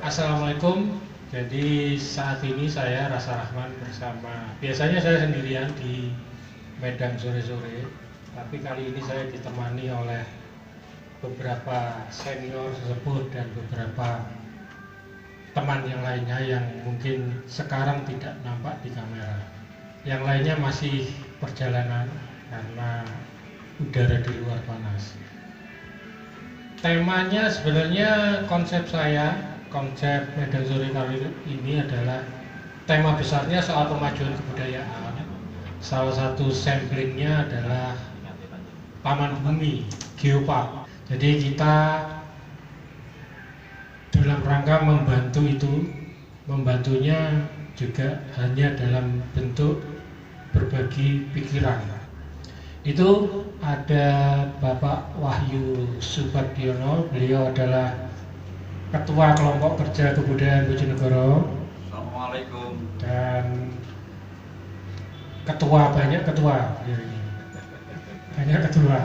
Assalamualaikum. Jadi saat ini saya Rasa Rahman bersama, biasanya saya sendirian di Medan sore-sore, tapi kali ini saya ditemani oleh beberapa senior sesepuh dan beberapa teman yang lainnya yang mungkin sekarang tidak nampak di kamera. Yang lainnya masih perjalanan karena udara di luar panas. Temanya sebenarnya konsep Medan Sore kali ini adalah tema besarnya soal pemajuan kebudayaan. Salah satu samplingnya adalah Taman Bumi, Geopark. Jadi kita dalam rangka membantu itu, membantunya juga hanya dalam bentuk berbagi pikiran. Itu ada Bapak Wahyu Subagiono, beliau adalah Ketua Kelompok Kerja Kebudayaan Bojonegoro. Assalamualaikum. Dan ketua, banyak ketua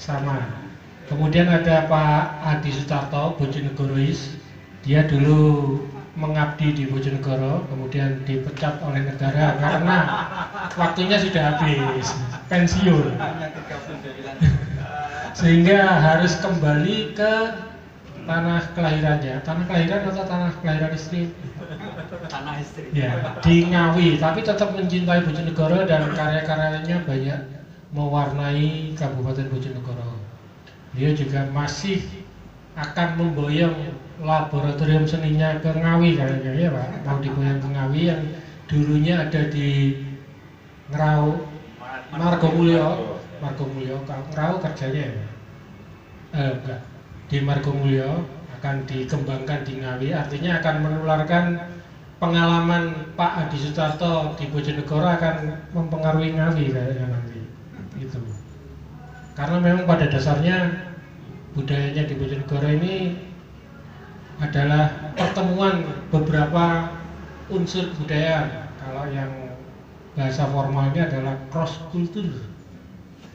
sama. Kemudian ada Pak Adi Sutarto, Bojonegorois. Dia dulu mengabdi di Bojonegoro, kemudian dipecat oleh negara karena waktunya sudah habis, pensiun, sehingga harus kembali ke tanah kelahirannya. Tanah kelahiran atau tanah kelahiran istri? Tanah istri. Ya, di Ngawi, tapi tetap mencintai Bojonegoro dan karya-karyanya banyak mewarnai Kabupaten Bojonegoro. Dia juga masih akan memboyong laboratorium seninya ke Ngawi kayaknya, ya Pak, mau diboyong ke Ngawi yang dulunya ada di Ngerau, Margomulyo, Ngerau kerjanya ya? Enggak, di Margomulyo akan dikembangkan di Ngawi, artinya akan menularkan pengalaman Pak Adi Sutarto di Bojonegoro akan mempengaruhi Ngawi kayaknya nanti itu. Karena memang pada dasarnya budayanya di Bojonegoro ini adalah pertemuan beberapa unsur budaya. Kalau yang bahasa formalnya adalah cross kultur.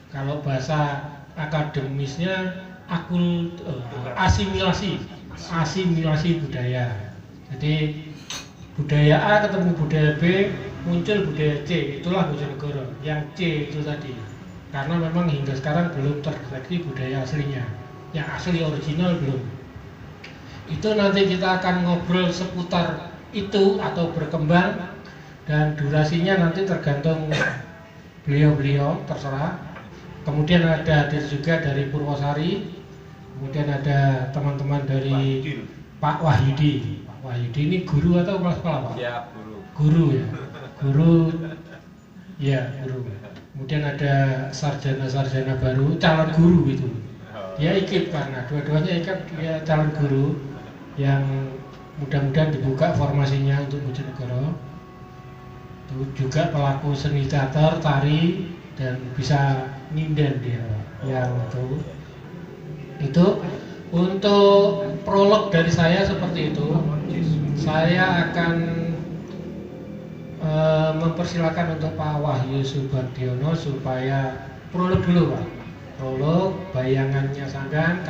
Kalau bahasa akademisnya asimilasi budaya. Jadi budaya A ketemu budaya B, muncul budaya C, itulah Bojonegoro. Yang C itu tadi. Karena memang hingga sekarang belum terdeteksi budaya aslinya, yang asli original belum. Itu nanti kita akan ngobrol seputar itu atau berkembang, dan durasinya nanti tergantung beliau-beliau, terserah. Kemudian ada hadir juga dari Purwosari, kemudian ada teman-teman dari Pak Wahyudi. Pak Wahyudi ini guru atau kepala sekolah, Pak? Ya, guru. Guru ya, guru. Kemudian ada sarjana-sarjana baru, calon guru itu. Dia ikut karena dua-duanya ikut, dia calon guru yang mudah-mudahan dibuka formasinya untuk Bojonegoro. Itu juga pelaku seni teater, tari, dan bisa nginden dia yang itu. Untuk prolog dari saya seperti itu. Saya akan mempersilakan untuk Pak Wahyu Subagiono supaya prolog dulu, Pak. Prolog, bayangannya Sanggan.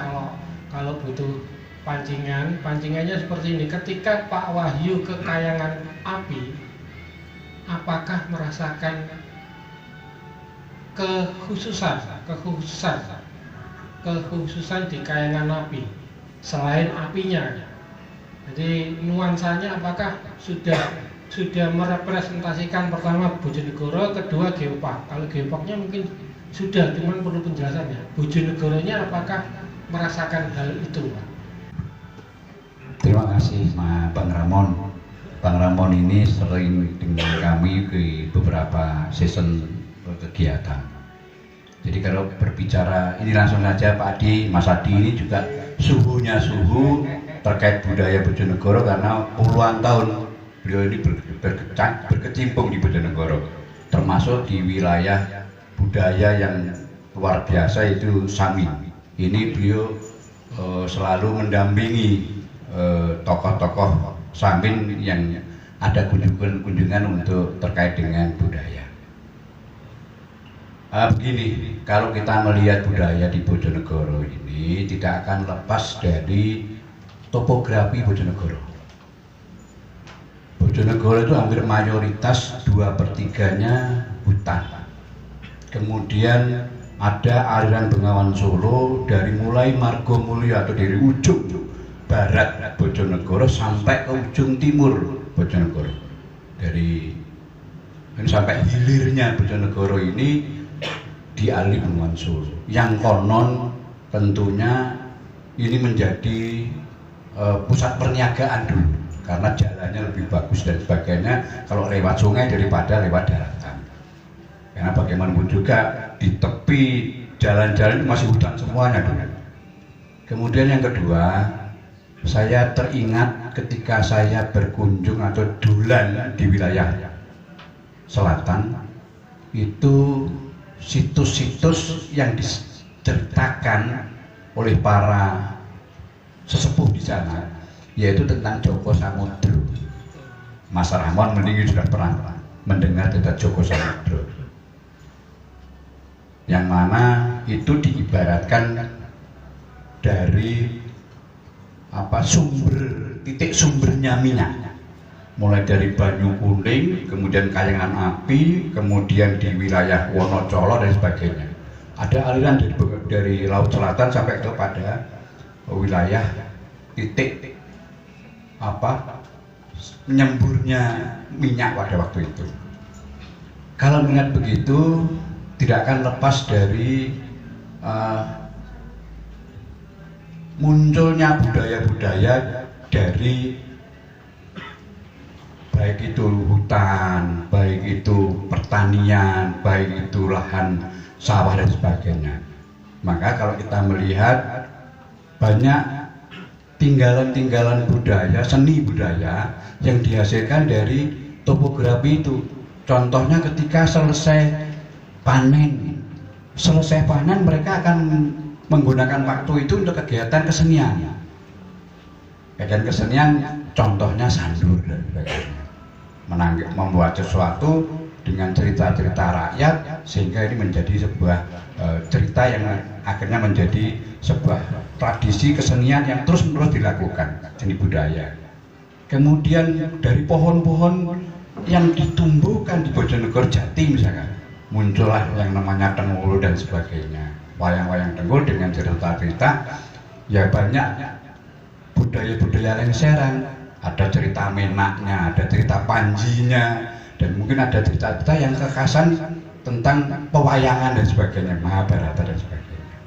Kalau butuh pancingannya seperti ini. Ketika Pak Wahyu ke Kayangan Api, apakah merasakan kekhususan di Kayangan Api selain apinya? Jadi nuansanya apakah sudah merepresentasikan pertama Bojonegoro, kedua Geopark. Kalau Geoparknya mungkin sudah, cuman perlu penjelasannya. Bojonegoronya apakah merasakan hal itu, Pak? Terima kasih Bang Ramon. Bang Ramon ini sering dengan kami di beberapa season kegiatan. Jadi kalau berbicara ini langsung saja Pak Adi, Mas Adi ini juga suhunya suhu terkait budaya Bojonegoro karena puluhan tahun beliau ini berkecimpung di Bojonegoro, termasuk di wilayah budaya yang luar biasa itu Samin. Ini beliau selalu mendampingi tokoh-tokoh Samin yang ada kunjungan untuk terkait dengan budaya. Begini, kalau kita melihat budaya di Bojonegoro ini tidak akan lepas dari topografi Bojonegoro. Bojonegoro itu hampir mayoritas 2/3-nya hutan. Kemudian ada aliran Bengawan Solo dari mulai Margomulyo atau dari ujung barat Bojonegoro sampai ke ujung timur Bojonegoro. Dari ini sampai hilirnya Bojonegoro ini dialiri Bengawan Solo. Yang konon tentunya ini menjadi pusat perniagaan dulu karena jalannya lebih bagus dan sebagainya kalau lewat sungai daripada lewat daratan. Karena bagaimanapun juga di tepi jalan-jalan itu masih hutan semuanya dulu. Kemudian yang kedua, saya teringat ketika saya berkunjung atau dulan di wilayah selatan, itu situs-situs yang diceritakan oleh para sesepuh di sana, yaitu tentang Joko Samudro. Mas Rahman mending sudah pernah mendengar tentang Joko Samudro, yang mana itu diibaratkan dari titik sumbernya minyak, mulai dari Banyu Kuning, kemudian Kayangan Api, kemudian di wilayah Wonocolo dan sebagainya. Ada aliran dari Laut Selatan sampai kepada wilayah titik menyemburnya minyak pada waktu itu. Kalau melihat begitu, tidak akan lepas dari munculnya budaya-budaya dari baik itu hutan, baik itu pertanian, baik itu lahan sawah dan sebagainya. Maka kalau kita melihat banyak tinggalan-tinggalan budaya, seni budaya yang dihasilkan dari topografi itu. Contohnya ketika selesai panen mereka akan menggunakan waktu itu untuk kegiatan kesenian. Kegiatan kesenian contohnya sandur dan sebagainya. Membuat sesuatu dengan cerita-cerita rakyat sehingga ini menjadi sebuah cerita yang akhirnya menjadi sebuah tradisi kesenian yang terus-menerus dilakukan, seni budaya. Kemudian dari pohon-pohon yang ditumbuhkan di Bojonegoro Jati misalkan, muncullah yang namanya Tengulu dan sebagainya. Wayang-wayang Tengul dengan cerita-cerita, ya banyak budaya-budaya lengseran. Ada cerita menaknya, ada cerita panjinya, dan mungkin ada cerita-cerita yang kekhasan tentang pewayangan dan sebagainya, Mahabharata dan sebagainya.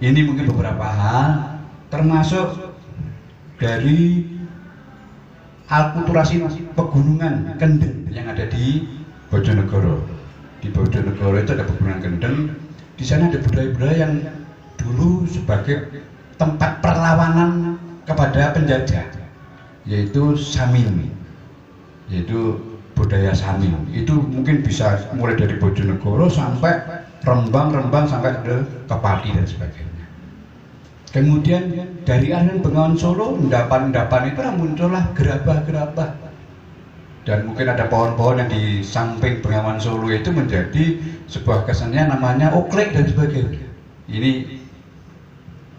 Ini mungkin beberapa hal, termasuk dari akulturasi pegunungan Kendeng yang ada di Bojonegoro. Di Bojonegoro itu ada pegunungan Kendeng. Di sana ada budaya-budaya yang dulu sebagai tempat perlawanan kepada penjajah, yaitu Samin, yaitu budaya Samin. Itu mungkin bisa mulai dari Bojonegoro sampai Rembang sampai ke Pati dan sebagainya. Kemudian dari aliran Bengawan Solo, endapan-endapan itu muncullah gerabah-gerabah. Dan mungkin ada pohon-pohon yang di samping Bengawan Solo itu menjadi sebuah kesenian namanya oklek dan sebagainya. Ini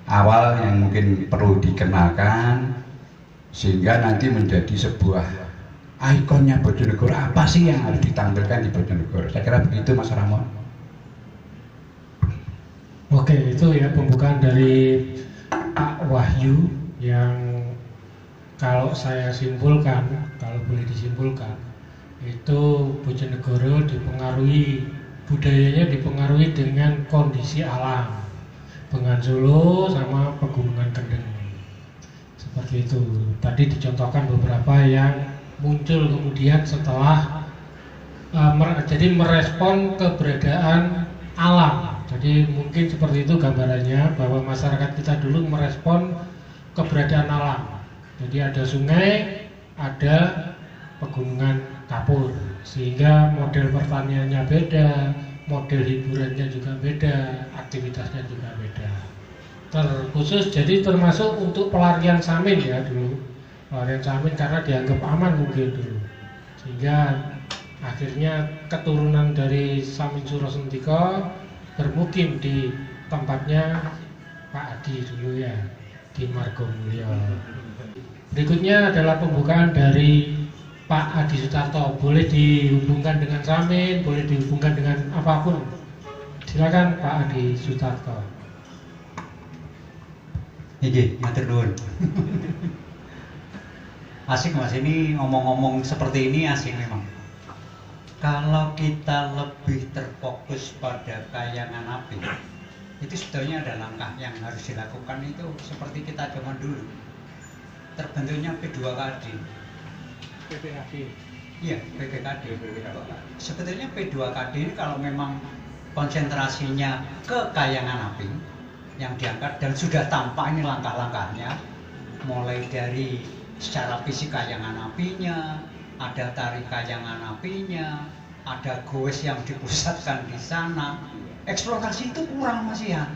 awal yang mungkin perlu dikenalkan sehingga nanti menjadi sebuah ikonnya Bojonegoro. Apa sih yang harus ditampilkan di Bojonegoro? Saya kira begitu, Mas Ramon. Oke, itu ya pembukaan dari Pak Wahyu yang kalau saya simpulkan, kalau boleh disimpulkan, itu Bojonegoro budayanya dipengaruhi dengan kondisi alam, Bengawan Solo sama Pegunungan Kendeng. Seperti itu. Tadi dicontohkan beberapa yang muncul kemudian setelah jadi merespon keberadaan alam. Jadi mungkin seperti itu gambarannya, bahwa masyarakat kita dulu merespon keberadaan alam. Jadi ada sungai, ada pegunungan kapur, sehingga model pertaniannya beda, model hiburannya juga beda, aktivitasnya juga beda. Terkhusus jadi termasuk untuk pelarian Samin ya dulu, pelarian Samin karena dianggap aman mungkin dulu, sehingga akhirnya keturunan dari Samin Surasentiko bermukim di tempatnya Pak Adi dulu ya, di Margomulyo. Berikutnya adalah pembukaan dari Pak Adi Sutarto. Boleh dihubungkan dengan Samin, boleh dihubungkan dengan apapun. Silakan Pak Adi Sutarto. Iya, matur nuwun. Asik Mas, ini ngomong-ngomong seperti ini asik memang. Kalau kita lebih terfokus pada kayangan api, itu sebetulnya ada langkah yang harus dilakukan itu seperti kita zaman dulu. Terbentuknya P2KD. PPKD. Iya, PPKD. Sebetulnya P2KD ini kalau memang konsentrasinya ke kayangan api yang diangkat dan sudah tampak ini langkah-langkahnya, mulai dari secara fisik kayangan apinya, ada tari kayangan apinya, ada goes yang dipusatkan di sana. Eksplorasi itu kurang Mas Ian.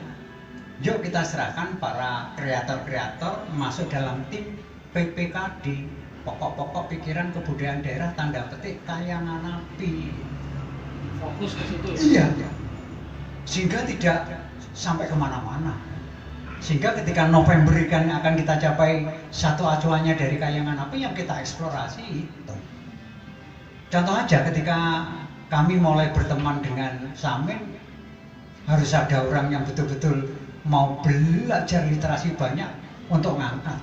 Yuk kita serahkan para kreator-kreator masuk dalam tim PPKD, pokok-pokok pikiran kebudayaan daerah tanda petik kayangan api. Fokus ke situ. Iya, sehingga tidak sampai kemana-mana. Sehingga ketika November kan akan kita capai satu acuannya dari kayangan api yang kita eksplorasi itu. Contoh aja ketika kami mulai berteman dengan Samin, harus ada orang yang betul-betul mau belajar literasi banyak untuk ngangkat.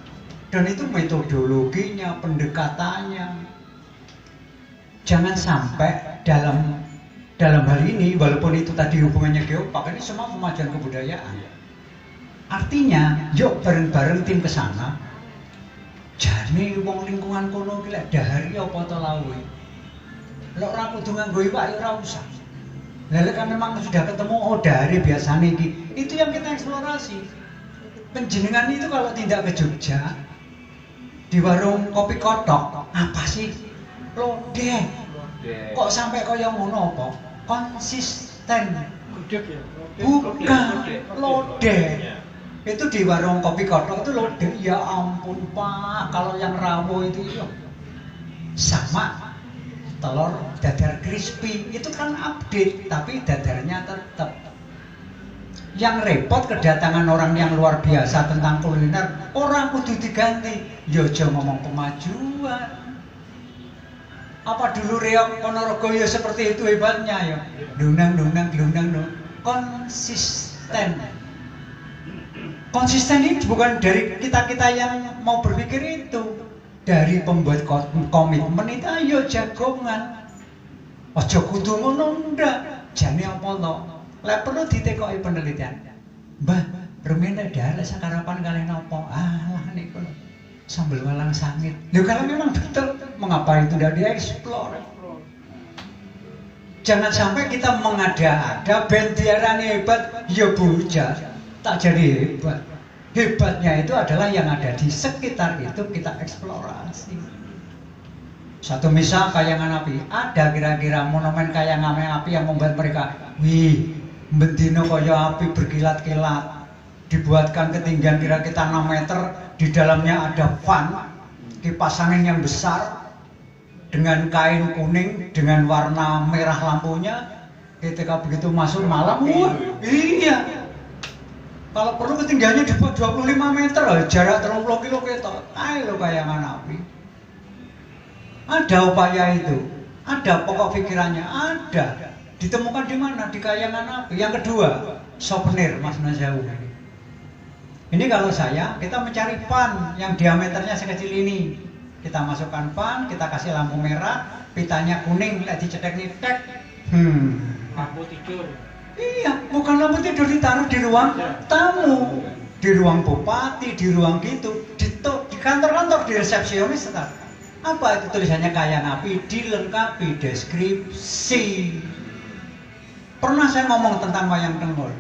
Dan itu metodologinya, pendekatannya. Jangan sampai dalam hal ini, walaupun itu tadi hubungannya geopark, ini semua pemajuan kebudayaan. Artinya, yuk bareng-bareng tim ke sana. Jane wong lingkungan kono ki lek dahari apa to lawe. Lek ora kudu nganggo iwak ya ora usah. Lalu kan memang sudah ketemu oh dahari biasane iki. Itu yang kita eksplorasi. Penjenengan itu kalau tidak ke Jogja di warung kopi kotok, apa sih? Lodeh. Kok sampai kaya ngono apa? Konsisten. Gudeg ya. Bukan lodeh. Itu di warung kopi kotok itu lodeh. Ya ampun Pak, kalau yang rawon itu ya. Sama telur dadar crispy itu kan update, tapi dadarnya tetap. Yang repot kedatangan orang yang luar biasa tentang kuliner, orang kudu diganti. Yo aja ngomong kemajuan. Apa dulu reok Ponorogo ya seperti itu hebatnya ya. Dundang. Konsisten. Konsisten ini bukan dari kita-kita yang mau berpikir itu. Dari pembuat komitmen itu ayo jagongan. Ojo kudu ngono ndak. Jane apa to? Lek perlu ditekoki penelitian. Mbah, rumen daerah sakarapan kalian apa? Alah niku. Sambel walang sangit. Lho kalau memang betul, mengapa itu tidak dieksplor? Jangan sampai kita mengada-ada ben diarani hebat, ya bujang, tak jadi hebat. Hebatnya itu adalah yang ada di sekitar itu kita eksplorasi. Satu misal kayangan api, ada kira-kira monumen kayangan api yang membuat mereka, wih, bendino kaya api berkilat-kilat. Dibuatkan ketinggian kira-kira 6 meter, di dalamnya ada fan, kipas angin yang besar, dengan kain kuning, dengan warna merah lampunya. Ketika begitu masuk malam, wah, iya. Kalau perlu ketinggiannya dibuat 25 meter, jarak 30 kilo ketok. Ayo kayangan api. Ada upaya itu, ada pokok pikirannya, ada. Ditemukan di mana? Di kayangan api. Yang kedua, souvenir Mas Nazawu. Ini kalau kita mencari pan yang diameternya sekecil ini. Kita masukkan pan, kita kasih lampu merah, pitanya kuning, lihat dicetek nih, tek. Lampu tidur. Iya, bukan lampu tidur ditaruh di ruang tamu, di ruang bupati, di ruang gitu, di kantor-kantor, di resepsionis tetap. Apa itu tulisannya kayangan api? Dilengkapi deskripsi. Pernah saya ngomong tentang wayang tenggol.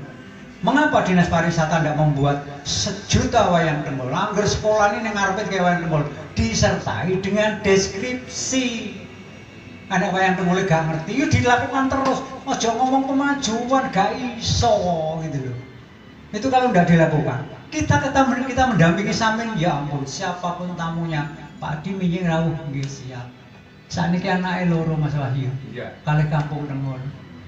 Mengapa Dinas Pariwisata tidak membuat 1 juta wayang tenggol? Angger sekolah ini ngarepet kayak wayang tenggol disertai dengan deskripsi. Anak wayang tenggol gak ngerti, yuk dilakukan terus. Ojo ngomong kemajuan gak iso gitu loh. Itu kalau tidak dilakukan, kita mendampingi Samin, ya ampun siapapun tamunya, Pak Adi minjing rawuh nggih siap. Sakniki anake loro Mas Wahyu. Iya. Kalih kampung tenggol.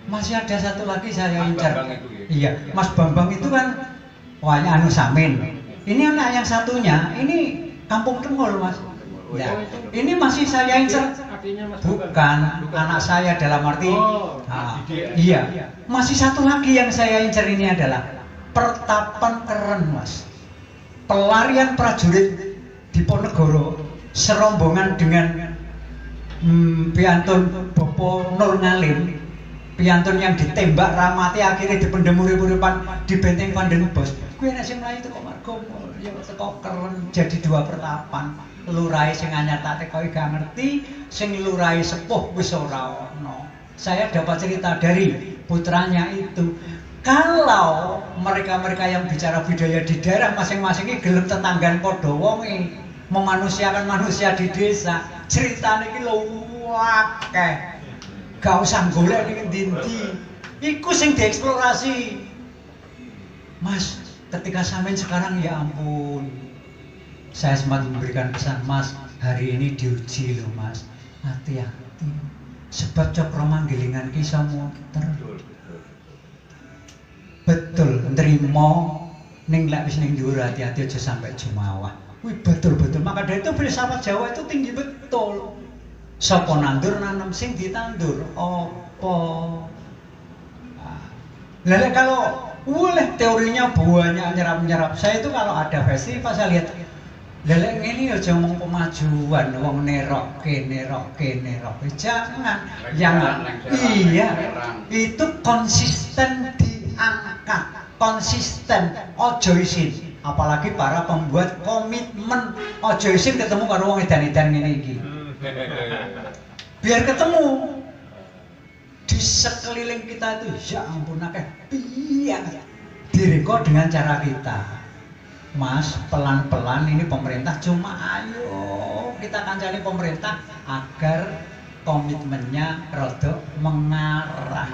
Masih ada satu lagi saya incar. Iya, Mas Bambang itu kan wayang Samin. Ini anak yang satunya, ini Kampung Tengol, Mas. Ya, ini masih saya incer. Artinya Mas Bukan anak saya dalam arti. Iya. Masih satu lagi yang saya incer ini adalah Pertapan Keren, Mas. Pelarian prajurit Diponegoro serombongan dengan piantun Bopo Nur Ngalim, piantun yang ditembak ramati akhirnya dipendem urip-uripan di Benteng Vandenbos. Kuwi nek sing mlayu teko marga ya teko Keren jadi dua Pertapan. Lurahe sing anyar tak tekoki gak ngerti, sing lurahe sepuh wis ora ono. Saya dapat cerita dari putranya itu. Kalau mereka-mereka yang bicara budaya di daerah masing-masing ini gelem tetanggan padha wonge, memanusiakan manusia di desa, ceritane iki lho akeh. Gak usah golek ning endi-endi. Iku sing dieksplorasi. Mas, ketika sampean sekarang ya ampun. Saya sempat memberikan pesan, Mas, hari ini diuji loh, Mas. Hati-hati. Sebab cokro manggilingan kisah muter. Betul, nerimo ning lek wis ning dhuwur hati-hati aja sampai jumawa. Wih betul-betul. Maka dari itu filsafat Jawa itu tinggi betul. Sapa nandur nanam sing ditandur apa? Lah kalau boleh teorinya banyak nyerap-nyerap. Saya itu kalau ada festival saya lihat lelek ini aja ngomong kemajuan, wong nerokke. Jangan. Iya. Itu konsisten diangkat. Konsisten. Ojo isin. Apalagi para pembuat komitmen. Ojo isin ketemu karo wong edan-edan ngene iki. Biar ketemu. Di sekeliling kita itu ya ampun akeh piye direko dengan cara kita. Mas, pelan-pelan ini pemerintah cuma ayo kita kancani pemerintah agar komitmennya rada mengarah.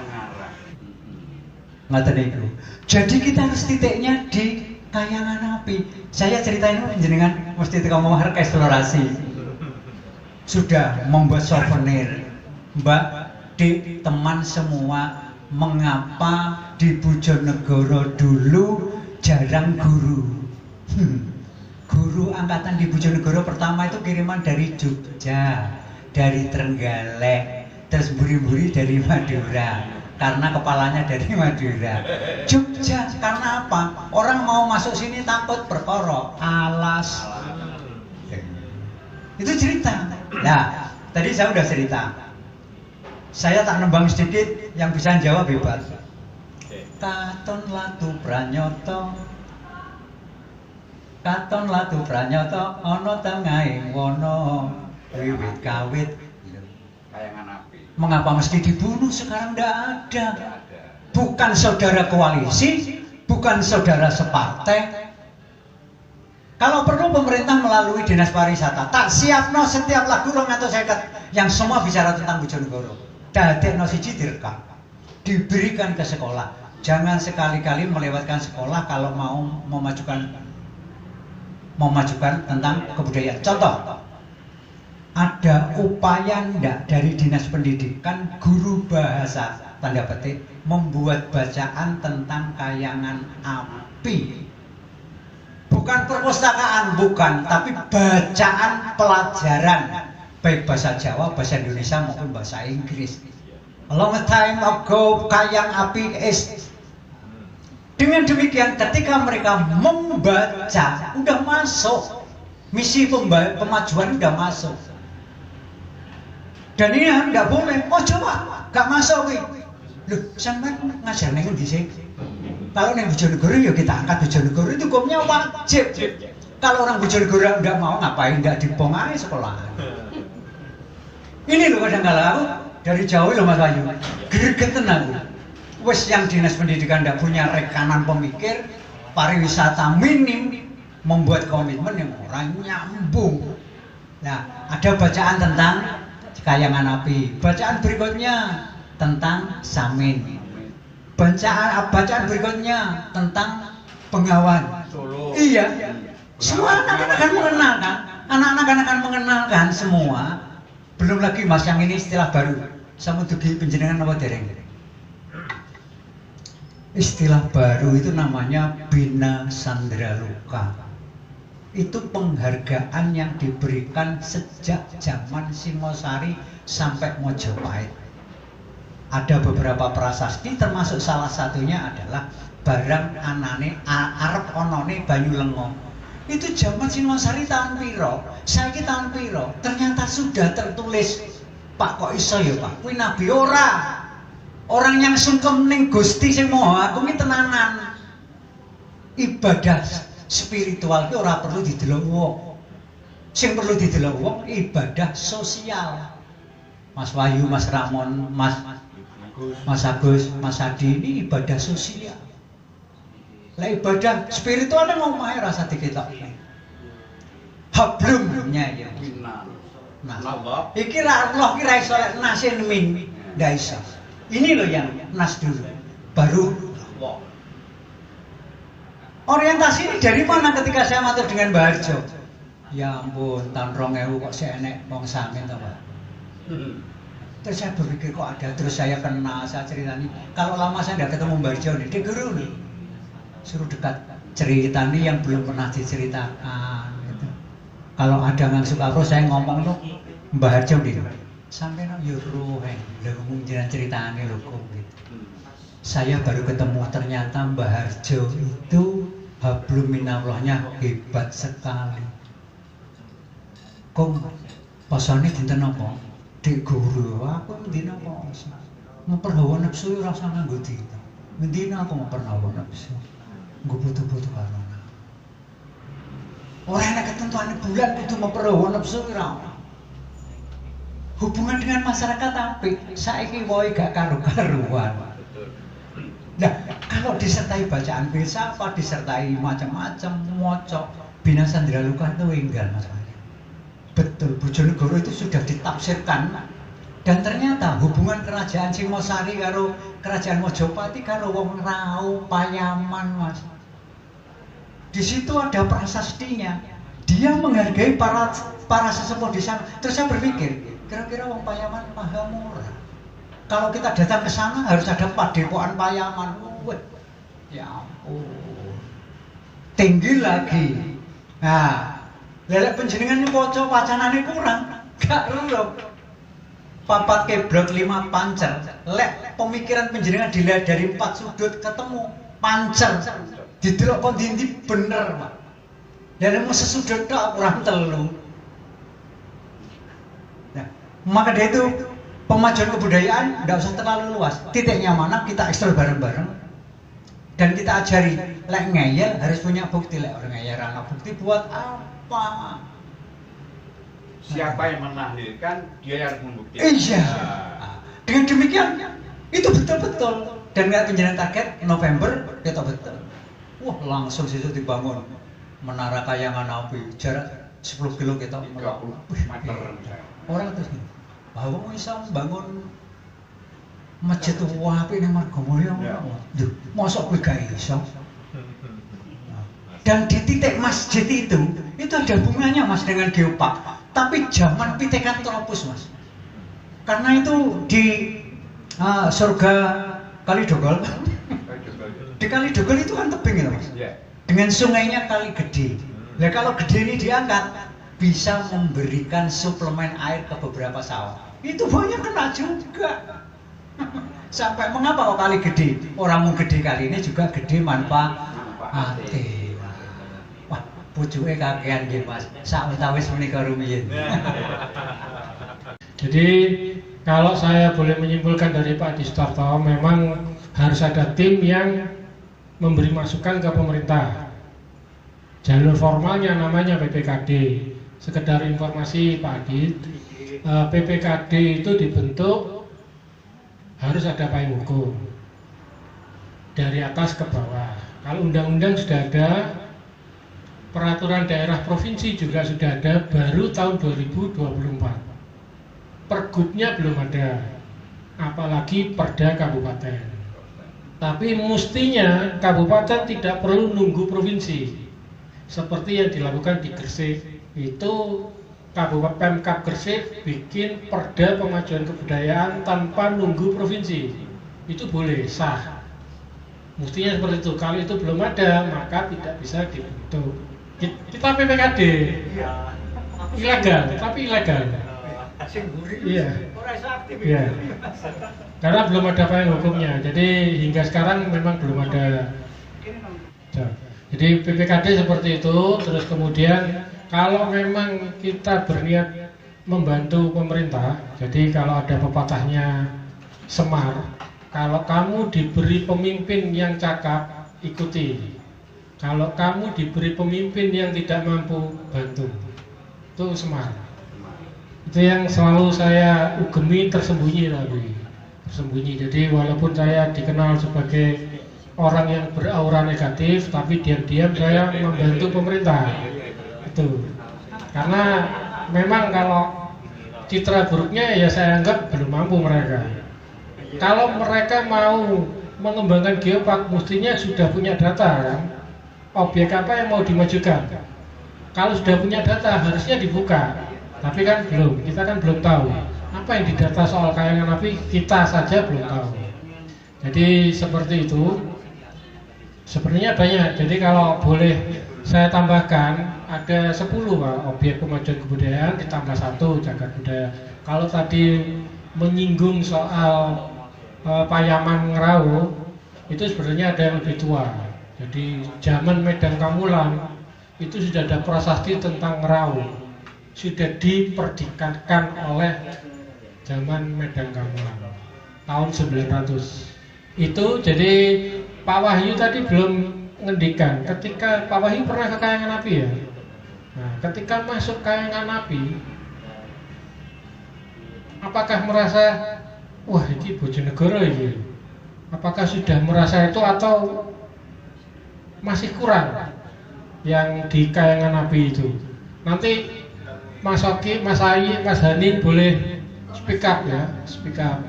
Ngoten niku. Jadi kita harus titiknya di Kayangan Api. Saya ceritain jenengan mesti kamu harus eksplorasi. Sudah membuat souvenir. Mbak, Dik, teman semua, mengapa di Bojonegoro dulu jarang guru? Guru angkatan di Bojonegoro pertama itu kiriman dari Jogja, dari Trenggalek, terus buri-buri dari Madura, karena kepalanya dari Madura. Jogja karena apa? Orang mau masuk sini takut perkara alas. Itu cerita. Nah, tadi saya udah cerita. Saya tak nembang sedikit, yang bisa jawab bebas. Katon latu pranyoto. Katon latu pranyoto ana tengahing wana wiwit kawit Kayangan Api. mengapa mesti dibunuh sekarang tidak ada. Bukan saudara koalisi, bukan saudara separtai. Kalau perlu pemerintah melalui dinas pariwisata tak siapno setiap lagu 250 yang semua bicara tentang Bojonegoro. Dadekno siji direkam, diberikan ke sekolah. Jangan sekali-kali melewatkan sekolah kalau mau memajukan tentang kebudayaan. Contoh, ada upaya ndak dari dinas pendidikan guru bahasa tanda petik membuat bacaan tentang Kayangan Api. Bukan perpustakaan, bukan, tapi bacaan pelajaran baik bahasa Jawa, bahasa Indonesia maupun bahasa Inggris. A long time ago, Kayang Api is. Dengan demikian ketika mereka membaca udah masuk, misi pemajuan udah masuk. Dan ini nggak boleh. Oh coba, nggak masuk nih. Loh, sampai ngajar nih di sini. Kalau nih Bojonegoro ya kita angkat Bojonegoro, itu hukumnya wajib. Kalau orang Bojonegoro nggak mau ngapain, nggak dipongai sekolah. Ini loh kadang-kadang aku dari jauh loh Mas Bayu, gregetan aku. Wes yang dinas pendidikan tidak punya rekanan pemikir, pariwisata minim, membuat komitmen yang orang nyambung. Nah, ada bacaan tentang Kayangan Api. Bacaan berikutnya tentang Samin. Bacaan berikutnya tentang Bengawan. Solo. Iya. Semua anak-anak akan mengenalkan. Anak-anak akan mengenalkan semua. Belum lagi Mas yang ini istilah baru. Sama dugi penjenengan apa dereng? Istilah baru itu namanya Bina Sandra Luka. Itu penghargaan yang diberikan sejak zaman Singosari sampai Mojopahit. Ada beberapa prasasti, termasuk salah satunya adalah barang anane arep onone banyu lengo. Itu zaman Singosari tahun piro, saiki tahun piro, ternyata sudah tertulis. Pak, kok iso ya Pak? Kuwi nabi ora. Orang yang sungkem ning Gusti sing Maha Agung iki tenanan. Ibadah spiritual ki ora perlu didelok wong. Sing perlu didelok wong ibadah sosial. Mas Wahyu, Mas Ramon, Mas Agus, Mas Adi, ini ibadah sosial. Lah ibadah spiritual nang omahe rasa diketok. Hablumnya ya. Nah, iki ra Allah ki ra iso nasin min, ndak iso. Ini loh yang nas dulu, baru Allah. Orientasi ini dari mana ketika saya matur dengan Mbah Harjo? Ya ampun, tahun 2000 kok saya enek wong samin to, Pak. Terus saya berpikir kok ada, terus saya kenal, saya ceritani. Kalau lama saya tidak ketemu Mbah Harjo nih, dia guru nih. Suruh dekat ceritani yang belum pernah diceritakan. Gitu. Kalau ada yang suka aku, saya ngomong tuh Mbah Harjo nih. Sampai nak yuru, lho jangan ceritani lho kok gitu. Saya baru ketemu ternyata Mbah Harjo itu hablum minallahnya hebat sekali. Kok pasane dinten apa? Dik guru, aku mendina apa? Memperhawa nafsu rasa nganggo dina. Mendina aku memperhawa nafsu. Nggo butuh-butuh karo. Ora ana ketentuane bulan kudu memperhawa nafsu ora. Hubungan dengan masyarakat apik, saiki wae gak karu-karuan. Nah, kalau disertai bacaan filsafat, disertai macam-macam, moco, Bina Sandra Luka itu enggal masalahnya. Betul, Bojonegoro itu sudah ditafsirkan dan ternyata hubungan kerajaan Singosari karo kerajaan Mojopati karo wong Rau, Payaman, Mas. Di situ ada prasastinya. Dia menghargai para sesepuh di sana. Terus saya berpikir, kira-kira wong Payaman paham ora? Kalau kita datang ke sana harus ada padepokan Payaman. Ya ampun. Tinggi lagi. Nah, lelek penjenengan waca wacanane kurang. Gak relok. Papat keblok 5 pancer. Lek pemikiran penjenengan dilihat dari 4 sudut ketemu pancer. Didelok kok ndi bener, Pak. Dan mau sesudut tok kurang telu. Nah, maka dari itu pemajuan kebudayaan tidak usah terlalu luas. Titiknya mana kita eksplor bareng-bareng dan kita ajari. Lek ngeyel harus punya bukti. Lek orang ngeyel anak bukti buat apa? Siapa yang melahirkan dia yang membuktikan. Iya. Dengan demikian itu betul-betul. Dan nggak penjelasan target November kita betul. Wah langsung situ dibangun menara kayangan api jarak 10 kilo kita. 30 meter. Orang terus nih. Bahwa mau bisa membangun masjid wapi yang Margomulyo, duh, mosok kowe gak iso. Dan di titik masjid itu ada hubungannya Mas dengan geopark, tapi zaman Pitekan Tropus Mas. Karena itu di surga Kalidogol. Di Kalidogol itu kan tebing ya Mas. Dengan sungainya Kali Gede. Nah kalau Gede ini diangkat bisa memberikan suplemen air ke beberapa sawah. Itu banyak kena juga. Sampai mengapa kok Kali Gede? Orang mau gede kali ini juga gede manfaate. Wah, pucuke kakean nggih Mas. Sawetawis menika rumiyin. Jadi kalau saya boleh menyimpulkan dari Pak Distarto, memang harus ada tim yang memberi masukan ke pemerintah. Jalur formalnya namanya PPKD. Sekedar informasi Pak Adit, PPKD itu dibentuk harus ada payung hukum dari atas ke bawah. Kalau undang-undang sudah ada, peraturan daerah provinsi juga sudah ada baru tahun 2024. Pergubnya belum ada, apalagi perda kabupaten. Tapi mestinya kabupaten tidak perlu nunggu provinsi. Seperti yang dilakukan di Gresik, itu Kabupaten Pemkab Gresik bikin perda pemajuan kebudayaan tanpa nunggu provinsi. Itu boleh, sah. Mestinya seperti itu. Kalau itu belum ada, maka tidak bisa dibentuk. Kita PPKD ilegal, tapi ilegal. Iya. Iya. Karena belum ada payung hukumnya. Jadi hingga sekarang memang belum ada. Jadi PPKD seperti itu. Terus kemudian kalau memang kita berniat membantu pemerintah, jadi kalau ada pepatahnya Semar, kalau kamu diberi pemimpin yang cakap, ikuti. Kalau kamu diberi pemimpin yang tidak mampu, bantu. Itu Semar. Itu yang selalu saya ugemi tersembunyi tapi tersembunyi. Jadi walaupun saya dikenal sebagai orang yang beraura negatif, tapi diam-diam saya membantu pemerintah. Itu karena memang kalau citra buruknya ya saya anggap belum mampu mereka. Kalau mereka mau mengembangkan geopark mestinya sudah punya data kan, objek apa yang mau dimajukan. Kalau sudah punya data harusnya dibuka, tapi kan belum, kita kan belum tahu apa yang didata soal kayangan api, kita saja belum tahu. Jadi seperti itu. Sebenarnya banyak, jadi kalau boleh saya tambahkan ada 10 Pak, objek kemajuan kebudayaan ditambah 1 cagar budaya. Kalau tadi menyinggung soal Payaman Ngerau, itu sebenarnya ada yang lebih tua. Jadi zaman Medan Kamulan itu sudah ada prasasti tentang Ngerau, sudah diperdikatkan oleh zaman Medan Kamulan tahun 900. Itu jadi Pak Wahyu tadi belum ngendikan, ketika Pak Wahyu pernah ke Kayangan Api ya. Nah, ketika masuk Kayangan Api, apakah merasa wah ini Bojonegoro ini? Apakah sudah merasa itu atau masih kurang yang di Kayangan Api itu? Nanti Mas Oki, Mas Ayi, Mas Hanin boleh speak up ya, speak up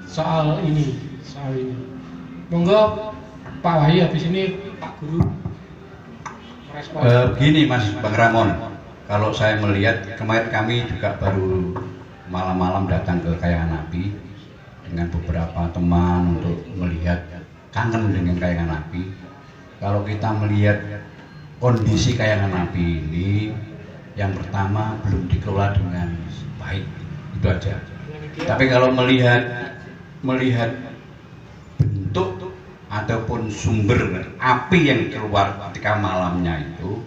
soal ini. Monggo Pak Wahyu, habis ini Pak Guru respon. Begini Mas Bang Ramon, kalau saya melihat kemarin kami juga baru malam-malam datang ke Kayangan Api dengan beberapa teman untuk melihat, kangen dengan Kayangan Api. Kalau kita melihat kondisi Kayangan Api ini, yang pertama belum dikelola dengan baik, itu aja. Tapi kalau melihat bentuk ataupun sumber api yang keluar ketika malamnya itu,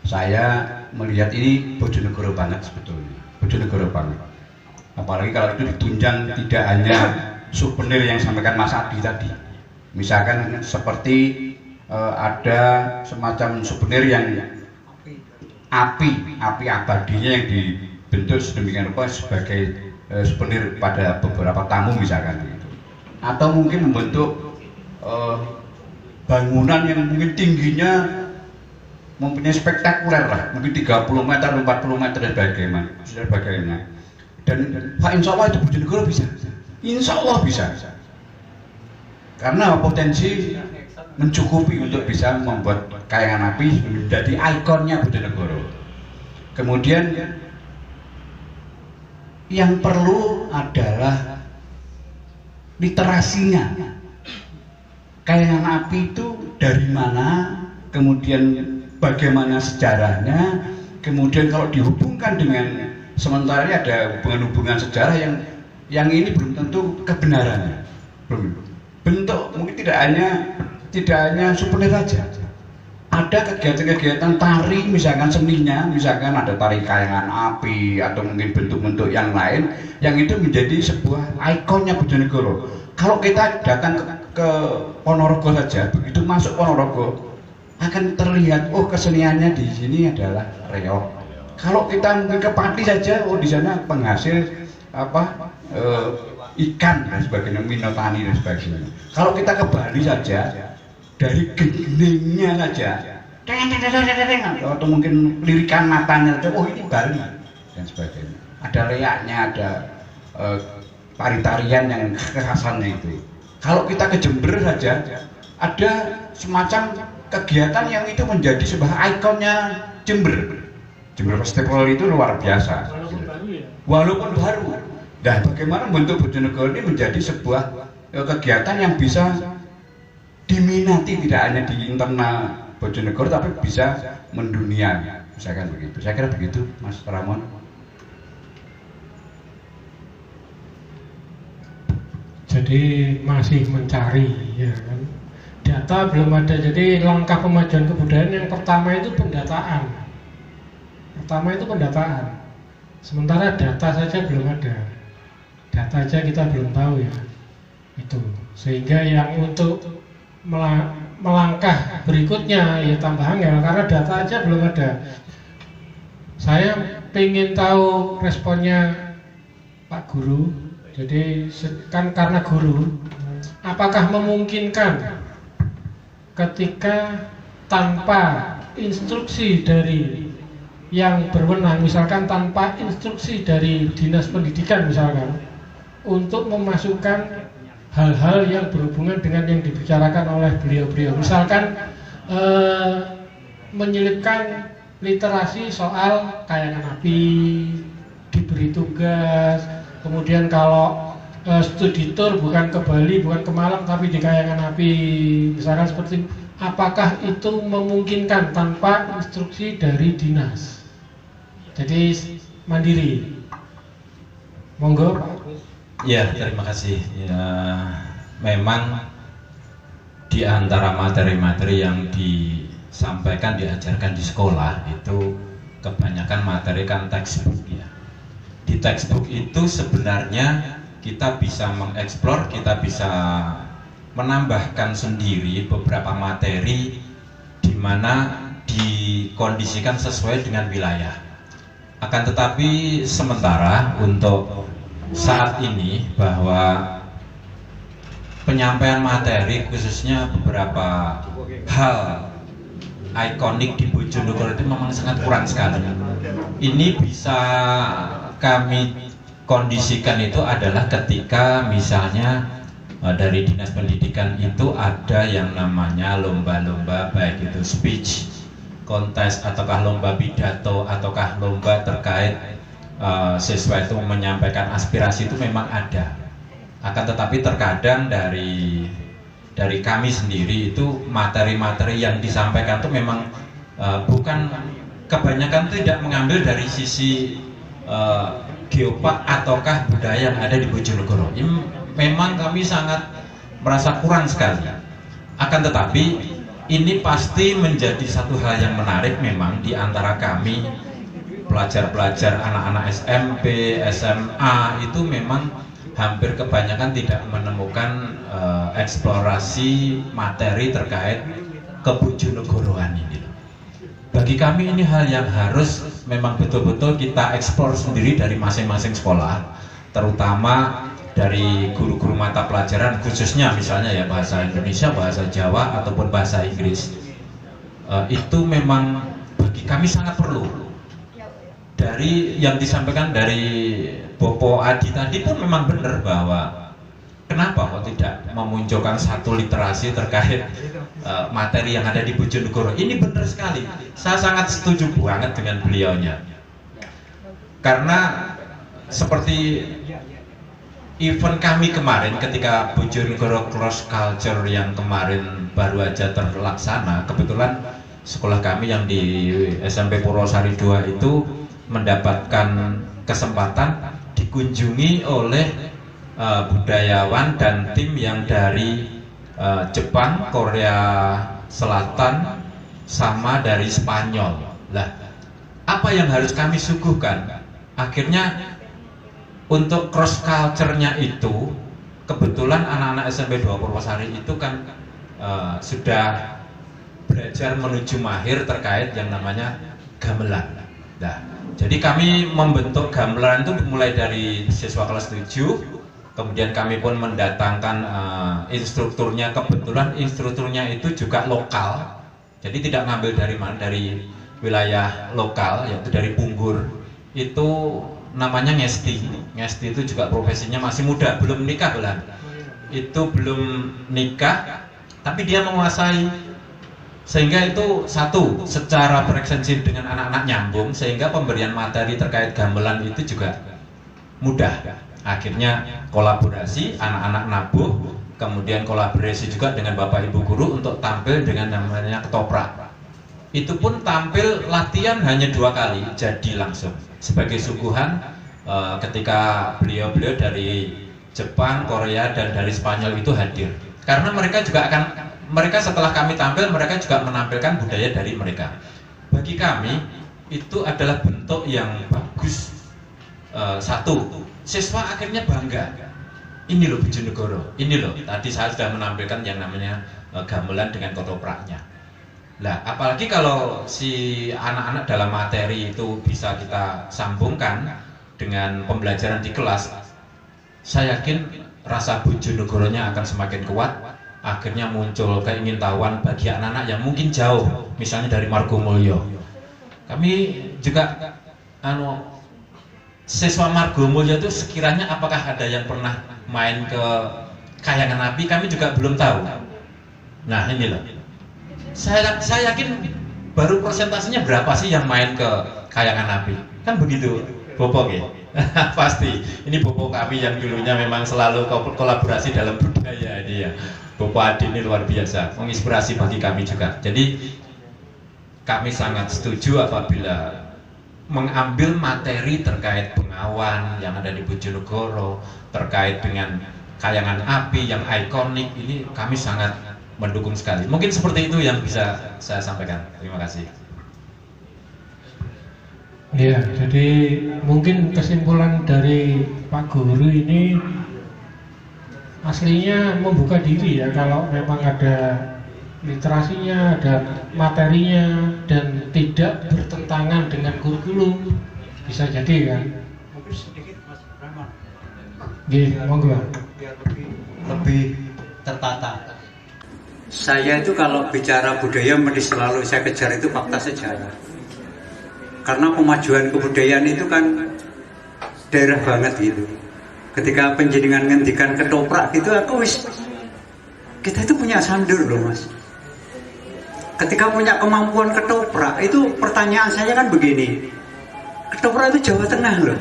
saya melihat ini Bojonegoro banget sebetulnya, Bojonegoro banget. Apalagi kalau itu ditunjang tidak hanya souvenir yang sampaikan Mas Adi tadi, misalkan seperti ada semacam souvenir yang api abadinya yang dibentuk sedemikian rupa sebagai souvenir pada beberapa tamu misalkan gitu. Atau mungkin membentuk bangunan yang mungkin tingginya mempunyai spektakuler lah, mungkin 30 meter, 40 meter dan sebagainya. Dan Pak insya Allah itu Bojonegoro bisa, insya Allah bisa. Karena potensi mencukupi untuk bisa membuat Kayangan Api menjadi ikonnya Bojonegoro. Kemudian yang perlu adalah literasinya. Kayangan Api itu dari mana, kemudian bagaimana sejarahnya, kemudian kalau dihubungkan dengan sementara ada hubungan-hubungan sejarah yang ini belum tentu kebenarannya. Bentuk mungkin tidak hanya souvenir saja. Ada kegiatan-kegiatan tari misalkan seninya, misalkan ada tari Kayangan Api atau mungkin bentuk-bentuk yang lain yang itu menjadi sebuah ikonnya Bojonegoro. Kalau kita datang ke Ponorogo saja, begitu masuk Ponorogo akan terlihat oh keseniannya di sini adalah reog. Kalau kita mungkin ke Pati saja, oh di sana penghasil ikan dan sebagainya, minotani dan sebagainya. Kalau kita ke Bali saja, dari gendingnya saja, atau mungkin lirikan matanya, oh ini Bali dan sebagainya. Ada leaknya, ada tari-tarian yang kekhasannya itu. Kalau kita ke Jember saja, ada semacam kegiatan yang itu menjadi sebuah ikonnya Jember. Jember Festival itu luar biasa. Walaupun baru. Dan bagaimana bentuk Bojonegoro ini menjadi sebuah kegiatan yang bisa diminati tidak hanya di internal Bojonegoro tapi bisa mendunia, misalkan begitu. Saya kira begitu, Mas Ramon. Jadi masih mencari, ya kan. Data belum ada. Jadi langkah pemajuan kebudayaan yang pertama itu pendataan. Sementara data saja belum ada. Data saja kita belum tahu ya. Itu. Sehingga yang untuk melangkah berikutnya ya tambah angel karena data aja belum ada. Saya ingin tahu responnya Pak Guru. Jadi kan karena guru, apakah memungkinkan ketika tanpa instruksi dari yang berwenang, misalkan tanpa instruksi dari dinas pendidikan misalkan, untuk memasukkan hal-hal yang berhubungan dengan yang dibicarakan oleh beliau-beliau, misalkan menyelipkan literasi soal kayangan api, diberi tugas, kemudian kalau studi tour bukan ke Bali, bukan ke Malang, tapi di kayangan api, misalkan seperti itu. Apakah itu memungkinkan tanpa instruksi dari dinas? Jadi mandiri. Monggo Pak. Ya, terima kasih. Ya, memang di antara materi-materi yang disampaikan, diajarkan di sekolah itu kebanyakan materi kan textbook ya. Di textbook itu sebenarnya kita bisa mengeksplor, kita bisa menambahkan sendiri beberapa materi di mana dikondisikan sesuai dengan wilayah. Akan tetapi sementara untuk saat ini bahwa penyampaian materi khususnya beberapa hal ikonik di Bojonegoro itu memang sangat kurang sekali. Ini bisa kami kondisikan itu adalah ketika misalnya dari dinas pendidikan itu ada yang namanya lomba-lomba, baik itu speech kontes ataukah lomba pidato ataukah lomba terkait siswa itu menyampaikan aspirasi, itu memang ada. Akan tetapi terkadang dari kami sendiri itu materi-materi yang disampaikan itu memang bukan, kebanyakan tidak mengambil dari sisi geopark ataukah budaya yang ada di Bojonegoro. Ini memang kami sangat merasa kurang sekali. Akan tetapi ini pasti menjadi satu hal yang menarik memang di antara kami pelajar-pelajar anak-anak SMP, SMA itu memang hampir kebanyakan tidak menemukan eksplorasi materi terkait kebujonegoroan ini. Bagi kami ini hal yang harus memang betul-betul kita eksplor sendiri dari masing-masing sekolah, terutama dari guru-guru mata pelajaran khususnya misalnya ya bahasa Indonesia, bahasa Jawa ataupun bahasa Inggris. Itu memang bagi kami sangat perlu. Dari yang disampaikan dari Bopo Adi tadi pun memang benar bahwa kenapa kok tidak memunculkan satu literasi terkait materi yang ada di Bojonegoro. Ini benar sekali. Saya sangat setuju banget dengan beliaunya. Karena seperti event kami kemarin ketika Bojonegoro Cross Culture yang kemarin baru aja terlaksana, kebetulan sekolah kami yang di SMP Purwosari 2 itu mendapatkan kesempatan dikunjungi oleh budayawan dan tim yang dari Jepang, Korea Selatan, sama dari Spanyol. Lah, apa yang harus kami suguhkan? Akhirnya untuk cross culture-nya itu, kebetulan anak-anak SMP 2 Purwosari itu kan sudah belajar menuju mahir terkait yang namanya gamelan. Nah, jadi kami membentuk gamelan itu mulai dari siswa kelas 7, kemudian kami pun mendatangkan instrukturnya. Kebetulan instrukturnya itu juga lokal, jadi tidak ngambil dari mana, dari wilayah lokal, yaitu dari Punggur. Itu namanya Ngesti. Ngesti itu juga profesinya masih muda, belum nikah belan. Itu belum nikah, tapi dia menguasai. Sehingga itu satu, secara berekstensi dengan anak-anak nyambung, sehingga pemberian materi terkait gamelan itu juga mudah. Akhirnya kolaborasi, anak-anak nabuh, kemudian kolaborasi juga dengan Bapak Ibu guru untuk tampil dengan namanya ketoprak. itu pun tampil latihan hanya 2 kali, jadi langsung sebagai suguhan ketika beliau-beliau dari Jepang, Korea, dan dari Spanyol itu hadir. Karena mereka setelah kami tampil, mereka juga menampilkan budaya dari mereka. Bagi kami itu adalah bentuk yang bagus. Satu, siswa akhirnya bangga. Ini loh Bojonegoro, ini loh. Tadi saya sudah menampilkan yang namanya gamelan dengan ketopraknya. Nah, apalagi kalau si anak-anak dalam materi itu bisa kita sambungkan dengan pembelajaran di kelas, saya yakin rasa Bojonegoronya akan semakin kuat. Akhirnya muncul keingintahuan bagi anak-anak yang mungkin jauh, misalnya dari Margomulyo. Kami juga siswa Margomulyo itu sekiranya apakah ada yang pernah main ke Kayangan Api, kami juga belum tahu. Nah, ini loh. Saya yakin baru persentasenya berapa sih yang main ke Kayangan Api? Kan begitu, Bopo ya? Pasti. Ini Bopo kami yang dulunya memang selalu kolaborasi dalam budaya ini ya. Bopo Adi ini luar biasa, menginspirasi bagi kami juga. Jadi kami sangat setuju apabila mengambil materi terkait Bengawan yang ada di Bojonegoro, terkait dengan Kayangan Api yang ikonik, ini kami sangat mendukung sekali. Mungkin seperti itu yang bisa saya sampaikan. Terima kasih. Ya, jadi mungkin kesimpulan dari Pak Guru ini aslinya membuka diri ya, kalau memang ada literasinya, ada materinya, dan tidak bertentangan dengan kurikulum, bisa jadi kan. Mungkin sedikit Mas Ramon. Gih, monggo. Biar lebih tertata. Saya itu kalau bicara budaya mesti selalu saya kejar itu fakta sejarah. Karena pemajuan kebudayaan itu kan daerah banget gitu. Ketika penjenengan ngendikan ketoprak gitu, kita itu punya sandur loh Mas. Ketika punya kemampuan ketoprak, itu pertanyaan saya kan begini, ketoprak itu Jawa Tengah loh.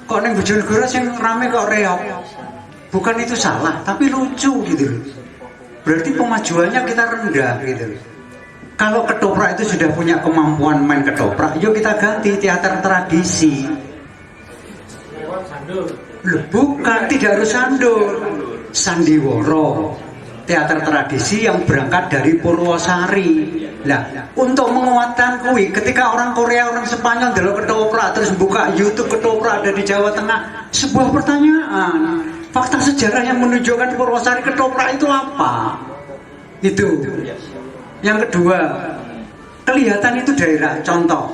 Kok neng Bojonegoro yang rame kok reok? Bukan itu salah, tapi lucu gitu loh. Berarti pemajuannya kita rendah gitu loh. Kalau ketoprak itu sudah punya kemampuan main ketoprak, yuk kita ganti teater tradisi. Loh, bukan, tidak harus sandur. Sandiworo, teater tradisi yang berangkat dari Purwosari. Nah, untuk menguatkan kui, ketika orang Korea, orang Spanyol delok ketoprak terus buka YouTube ketoprak ada di Jawa Tengah, sebuah pertanyaan, fakta sejarah yang menunjukkan Purwosari ketoprak itu apa? Itu. Yang kedua, kelihatan itu daerah. Contoh,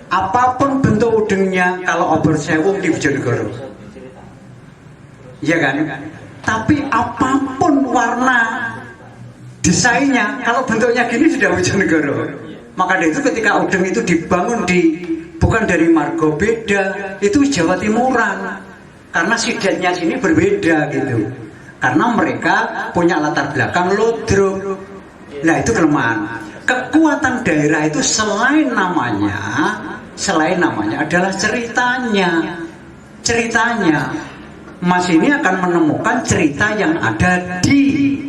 apapun bentuk udengnya, kalau obor sewung di Bojonegoro, iya kan? Tapi apapun warna desainnya, kalau bentuknya gini sudah Bojonegoro. Maka dari itu ketika udeng itu dibangun bukan dari Margo, beda, itu Jawa Timuran. Karena sidetnya sini berbeda gitu. Karena mereka punya latar belakang lodro. Nah, itu kelemahan. Kekuatan daerah itu selain namanya adalah ceritanya. Mas ini akan menemukan cerita yang ada di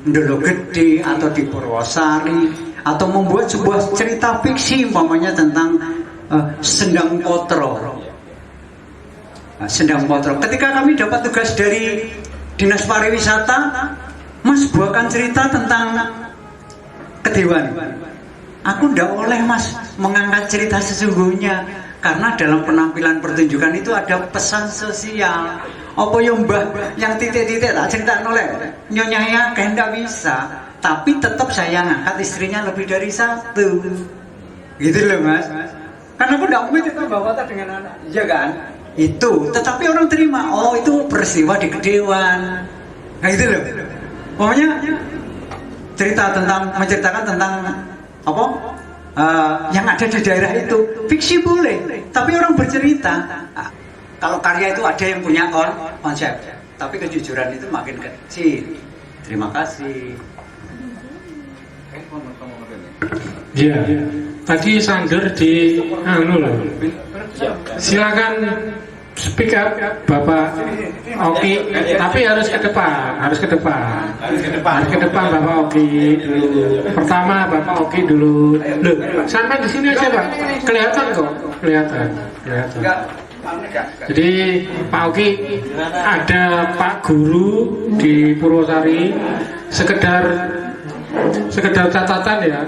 Ndolo Gede atau di Purwosari, atau membuat sebuah cerita fiksi umpamanya tentang Sendang Potro. Sendang Potro. Ketika kami dapat tugas dari Dinas Pariwisata, Mas buatkan cerita tentang Kedewan. Aku ndak oleh Mas mengangkat cerita sesungguhnya, karena dalam penampilan pertunjukan itu ada pesan sosial. Apa yang Mbah yang titik-titik tak cerita oleh nyonyanya kayak ndak bisa, tapi tetap saya ngangkat istrinya lebih dari satu. Gitu loh Mas. Karena aku ndak mau cerita bawa dengan anak, iya kan? Itu, tetapi orang terima, oh itu peristiwa di Kedewan. Nah itu loh. Pokoknya menceritakan tentang apa yang ada di daerah itu, fiksi boleh, tapi orang bercerita. Nah, kalau karya itu ada yang punya konsep, tapi kejujuran itu makin kecil. Terima kasih. Iya. Tadi Sander di loh. Silakan Speak up, Bapak Oki, tapi harus ke depan, harus ke depan, Bapak Oki dulu. Pertama Bapak Oki dulu. Loh, sampai di sini aja Pak, kelihatan kok, kelihatan. Jadi Pak Oki, ada Pak Guru di Purwosari, sekedar catatan ya,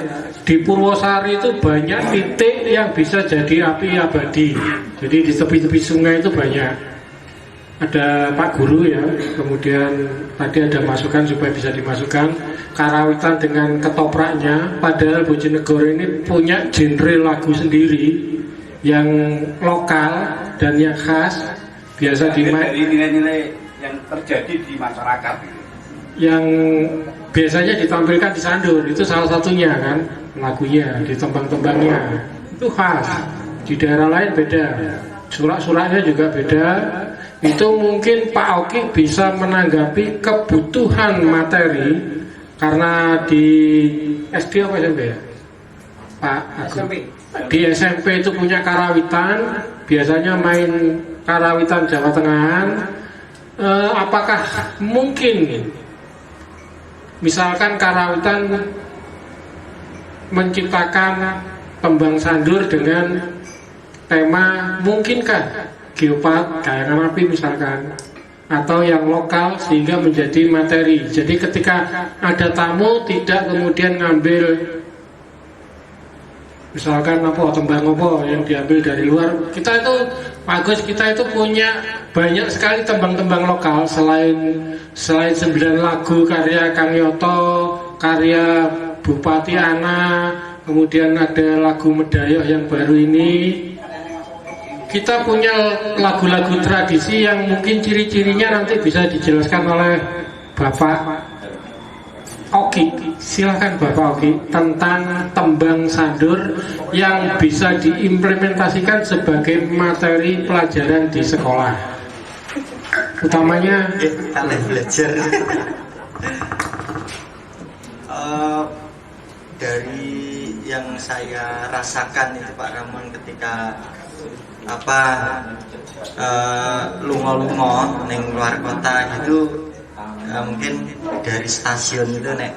di Purwosari itu banyak titik yang bisa jadi api abadi. Jadi di tepi-tepi sungai itu banyak. Ada Pak Guru ya, kemudian tadi ada masukan supaya bisa dimasukkan karawitan dengan ketopraknya. Padahal Bojonegoro ini punya genre lagu sendiri yang lokal dan yang khas, biasa dimain. Dari nilai-nilai yang terjadi di masyarakat. Yang biasanya ditampilkan di Sandur itu salah satunya kan, lagunya di tembang-tembangnya itu khas. Di daerah lain beda, surak-suraknya juga beda. Itu mungkin Pak Oki bisa menanggapi kebutuhan materi, karena di SD apa SMP ya Pak Agung? Di SMP itu punya karawitan, biasanya main karawitan Jawa Tengahan. Apakah mungkin misalkan karawitan menciptakan tembang Sandur dengan tema mungkinkah geopark, kayangan api misalkan, atau yang lokal sehingga menjadi materi. Jadi ketika ada tamu tidak kemudian ngambil misalkan apa tembang apa yang diambil dari luar. Kita itu bagus, kita itu punya banyak sekali tembang-tembang lokal selain 9 lagu karya Kang Yoto, karya Bupati Ana, kemudian ada lagu Medayoh yang baru ini. Kita punya lagu-lagu tradisi yang mungkin ciri-cirinya nanti bisa dijelaskan oleh Bapak Oki. Silakan Bapak Oki, tentang tembang Sandur yang bisa diimplementasikan sebagai materi pelajaran di sekolah, utamanya kalian belajar. Dari yang saya rasakan itu Pak Ramon ketika lungo-lungo neng luar kota gitu, mungkin dari stasiun itu nek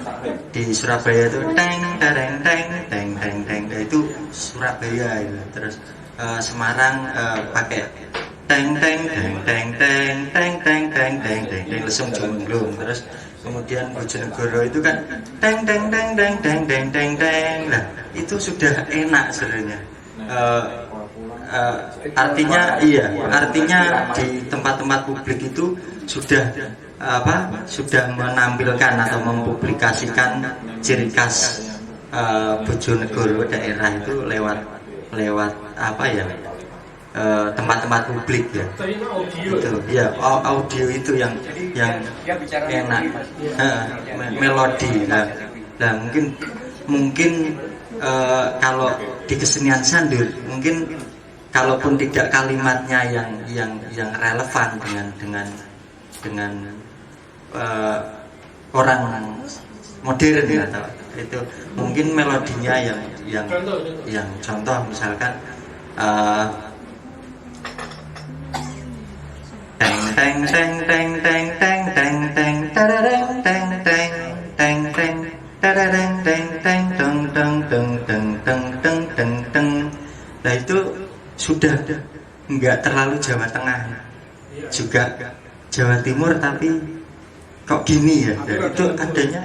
di Surabaya itu teng itu Surabaya gitu. Terus Semarang pakai teng lesung jumblung. Terus kemudian Bojonegoro itu kan teng. Nah, itu sudah enak sebenarnya. Artinya di tempat-tempat publik itu sudah menampilkan atau mempublikasikan ciri khas Bojonegoro daerah itu lewat tempat-tempat publik ya. Itu ya, audio itu yang enak, melodi. Nah, mungkin kalau di kesenian Sandur mungkin kalaupun tidak kalimatnya yang relevan dengan orang modern atau itu, mungkin melodinya yang contoh misalkan teng nah itu sudah nggak terlalu Jawa Tengah, juga Jawa Timur, tapi kok gini ya. Itu adanya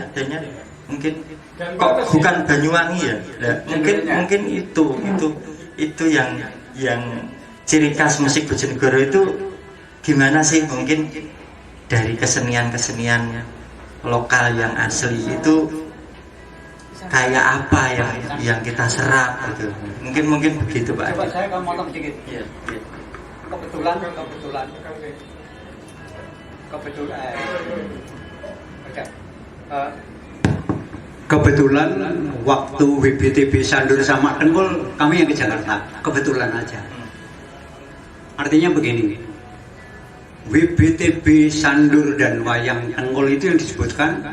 mungkin kok bukan Banyuwangi ya. Nah, mungkin itu yang ciri khas musik Bojonegoro itu gimana sih? Mungkin dari kesenian lokal yang asli itu kayak apa yang kita serap gitu. Mungkin begitu Pak. Coba saya mau motong sedikit. Iya. Kebetulan. Kebetulan waktu WBTB Sandur sama Tengkul kami yang di Jakarta, kebetulan aja. Artinya begini, WBTB Sandur dan Wayang Tengkul itu yang disebutkan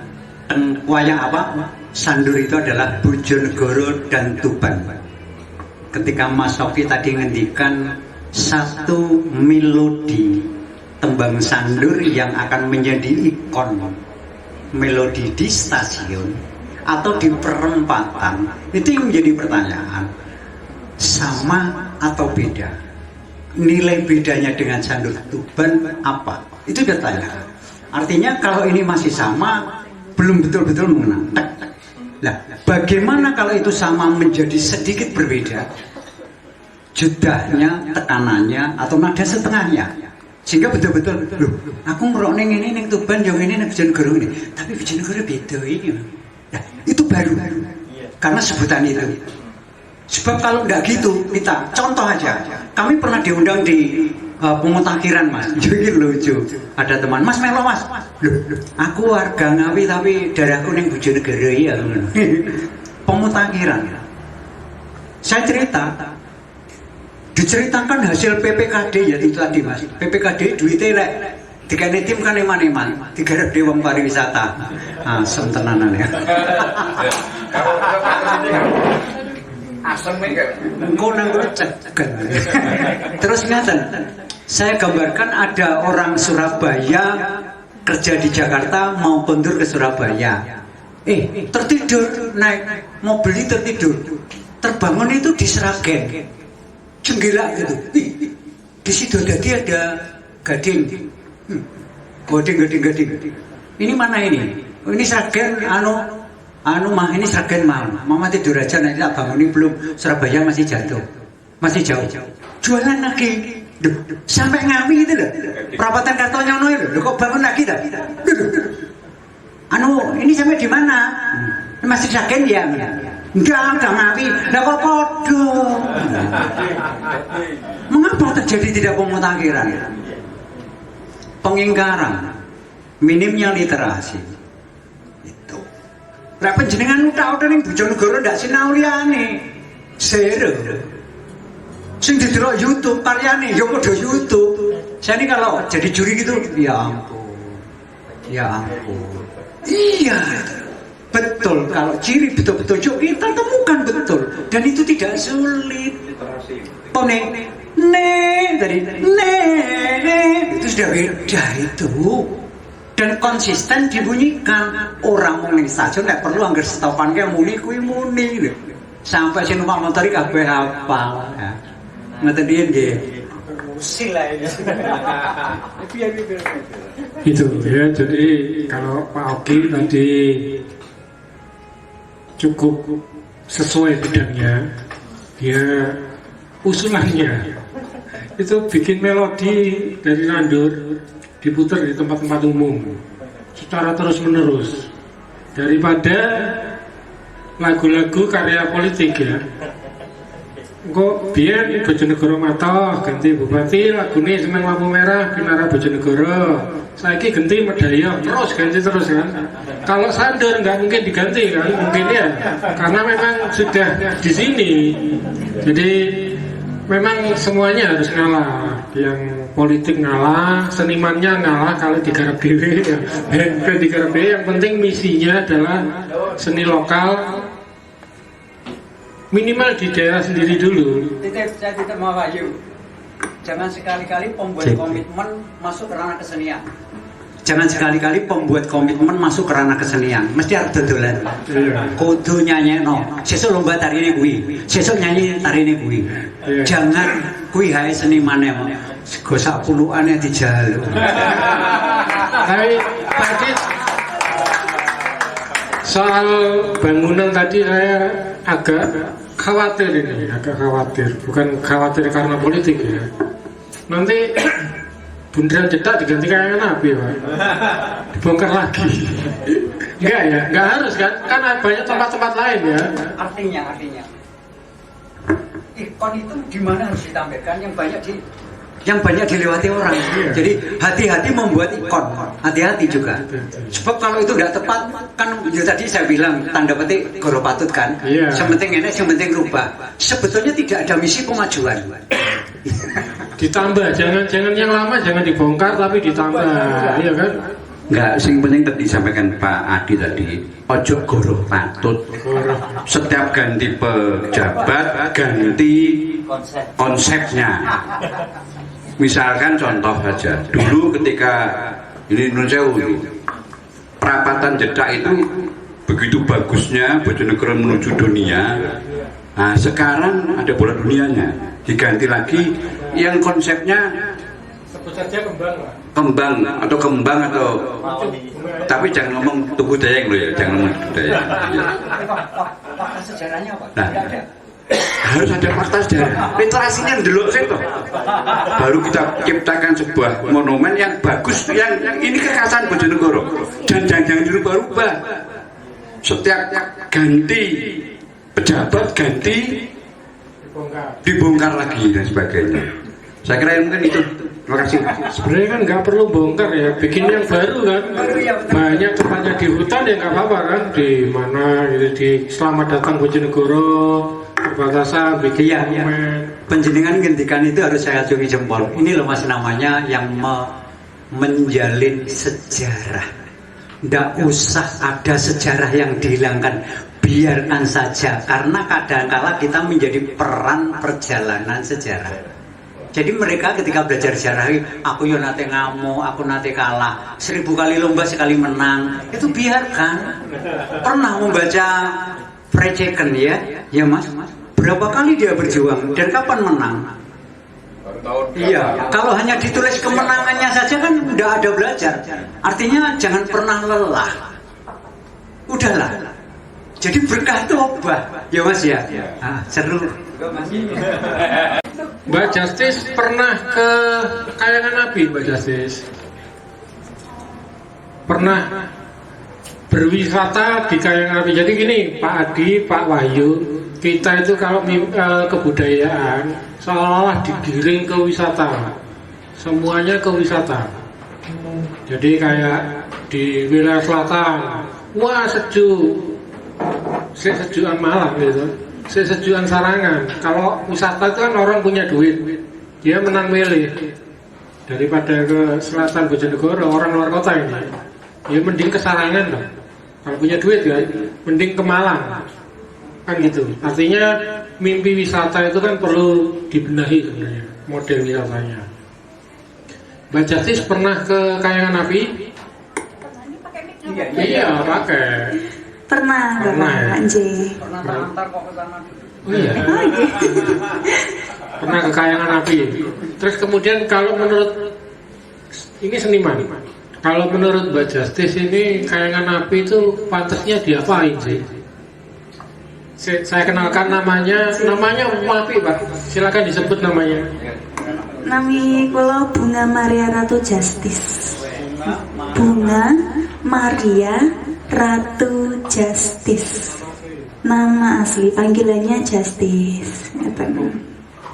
wayang apa? Sandur itu adalah Bojonegoro dan Tuban. Ketika Mas Sofi tadi ngendikan satu melodi tembang sandur yang akan menjadi ikon melodi di stasiun atau di perempatan, itu yang menjadi pertanyaan. Sama atau beda? Nilai bedanya dengan sandur Tuban apa? Itu pertanyaan. Artinya kalau ini masih sama, belum betul-betul mengenal. Nah, bagaimana kalau itu sama menjadi sedikit berbeda? Jedahnya, tekanannya, atau nada setengahnya, sehingga betul-betul, loh, aku ngerok neng ini neng Tuban, yang ini neng Bojonegoro ini, tapi Bojonegoro beda ini. Nah, itu baru, karena sebutan itu. Sebab kalau nggak gitu, kita contoh aja, kami pernah diundang di pemutakhiran mas, jadi lucu. Ada teman, mas melo mas, loh, aku warga Ngawi tapi darahku neng Bojonegoro ya. Pemutakhiran, saya diceritakan hasil PPKD ya itu tadi mas. PPKD duitnya lek dikene tim kan eman-eman digarap di wong pariwisata. Sentenanan ya. Asem iki. Engko nang cegan. Terus ngaten. Saya gambarkan ada orang Surabaya kerja di Jakarta mau kondur ke Surabaya. Tertidur naik mobil tertidur. Terbangun itu di Sragen. Jenggela gitu. Di situ tadi ada gading. Gading. Ini mana ini? Ini Sragen mah ini Sragen mah. Mama tidur aja nanti tak bangun ini belum. Surabaya masih jatuh. Masih jauh. Jualan lagi. Duh, sampai Ngawi itu loh. Perapatan Kartonyono itu. Loh, kok bangun lagi dah? Ini sampai di mana? Masih Sragen ya? Enggak Ngawi. Lah kok podo. Mengapa terjadi tidak pemutakhiran? Pengingkaran, minimnya literasi. Itu. Lah panjenengan utak-utak ning Bojonegoro ndak sinau liyane. Zero. Sing didelok YouTube karyane ya padha YouTube. Saya ini kalau jadi juri gitu, ya ampun. Iya. Betul, kalau ciri betul-betul yuk kita temukan betul, dan itu tidak sulit. Dari itu sudah beda itu, dan konsisten dibunyikan. Orang muni saja nggak perlu anggar stopan kayak muni sampai si numpak motor kabeh hafal. Ngeten dia nggih. Itu ya, jadi kalau Pak Oki tadi cukup sesuai bidangnya, dia usulannya itu bikin melodi dari nandur diputar di tempat-tempat umum secara terus menerus, daripada lagu-lagu karya politik ya. Kok biar Bojonegoro matoh ganti bupati lagune seneng lampu merah Binara Bojonegoro, saiki ganti Medaya terus ganti terus kan. Kalau sandur nggak mungkin diganti kan, mungkin ya karena memang sudah di sini. Jadi memang semuanya harus ngalah, yang politik ngalah, senimannya ngalah kalau digarap dewe ya. Digarap dewe, yang penting misinya adalah seni lokal. Minimal di daerah sendiri dulu. Saya titip mau Wahyu. Jangan sekali-kali pembuat komitmen masuk ke ranah kesenian. Jangan sekali-kali pembuat komitmen masuk ke ranah kesenian. Mesti harus dodolan. Kudu nyanyi no. Sesuk lomba tari ini kui. Sesuk nyanyi tari ini kui. Jangan kui hai senimannya. Gosak puluhannya dijaluk. Tapi tadi soal bangunan tadi saya agak khawatir ini, bukan khawatir karena politik ya. Nanti bundaran cetak diganti kayak nabi Pak, dibongkar lagi. Enggak ya, enggak harus kan banyak tempat-tempat lain ya. Artinya ikon itu di mana harus ditampilkan yang banyak dilewati orang. Jadi hati-hati membuat ikon, hati-hati juga. Sebab kalau itu tidak tepat, kan ya tadi saya bilang tanda petik goro patut kan. Sementing enak, sementing rubah. Sebetulnya tidak ada misi kemajuan. Ditambah, jangan yang lama jangan dibongkar tapi ditambah, iya kan? Enggak, sing penting tadi disampaikan Pak Adi tadi, ojo goro patut. Setiap ganti pejabat, ganti konsepnya. Misalkan contoh saja, dulu ketika ini Nun Sewu, perapatan Jedak itu begitu bagusnya Bojonegoro menuju dunia. Nah, sekarang ada bola dunianya, diganti lagi yang konsepnya sebut saja kembang lah. Kembang atau tapi jangan ngomong Tugu Dayeng loh ya, jangan ngomong Tugu Dayeng. Fakta sejarahnya apa? Nah, Tidak ada. harus ada fakta sejarah, literasinya dulu sih toh. Baru kita ciptakan sebuah monumen yang bagus, yang ini kekhasan Bojonegoro dan jangan dirubah-rubah. Setiap ganti pejabat ganti dibongkar lagi dan sebagainya. Saya kira mungkin itu. Terima kasih. Sebenarnya kan nggak perlu bongkar ya, bikin yang baru kan. Banyak tempatnya di hutan ya nggak apa-apa kan. Di mana gitu, di Selamat Datang Bojonegoro, perbatasan bikin monumen. Penjenengan ngendikan itu harus saya acungi jempol. Ini loh Mas namanya yang menjalin sejarah. Nggak usah ada sejarah yang dihilangkan, biarkan saja. Karena kadang-kala kita menjadi peran perjalanan sejarah. Jadi mereka ketika belajar sejarah, aku yo nate ngamuk, aku nate kalah, 1000 kali lomba sekali menang, itu biarkan. Pernah membaca Frejeken ya Mas? Berapa kali dia berjuang dan kapan menang? Iya, kalau hanya ditulis kemenangannya saja kan udah ada belajar. Artinya jangan pernah lelah. Udahlah. Jadi berkah itu obah, ya Mas ya. Ah, seru. Mbak Justice pernah ke Kayangan Nabi, Mbak Justice? Pernah berwisata di Kayangan Nabi. Jadi gini, Pak Adi, Pak Wahyu, kita itu kalau kebudayaan seolah-olah digiring ke wisata, semuanya ke wisata. Jadi kayak di wilayah selatan, wah sejukan Malang gitu, sejukan Sarangan. Kalau wisata itu kan orang punya duit, dia menang milih daripada ke selatan Bojonegoro, orang luar kota ini, ya mending ke Sarangan dong. Kalau punya duit ya, mending ke Malang. Kan gitu. Artinya mimpi wisata itu kan perlu dibenahi sebenarnya, model wisatanya. Mbak Justice pernah ke Kayangan Nabi? Iya, pakai. Pernah, Bapak Anji. Pernah terantar kok ke sana. Oh iya. Pernah ke Kayangan Nabi. Terus kemudian kalau menurut ini seniman, kalau menurut Mbak Justice ini Kayangan Nabi itu pantasnya diapain sih? Saya kenalkan namanya Mafi Pak. Silakan disebut namanya. Nami kula Bunga Maria Ratu Justice. Bunga Maria Ratu Justice. Nama asli panggilannya Justice.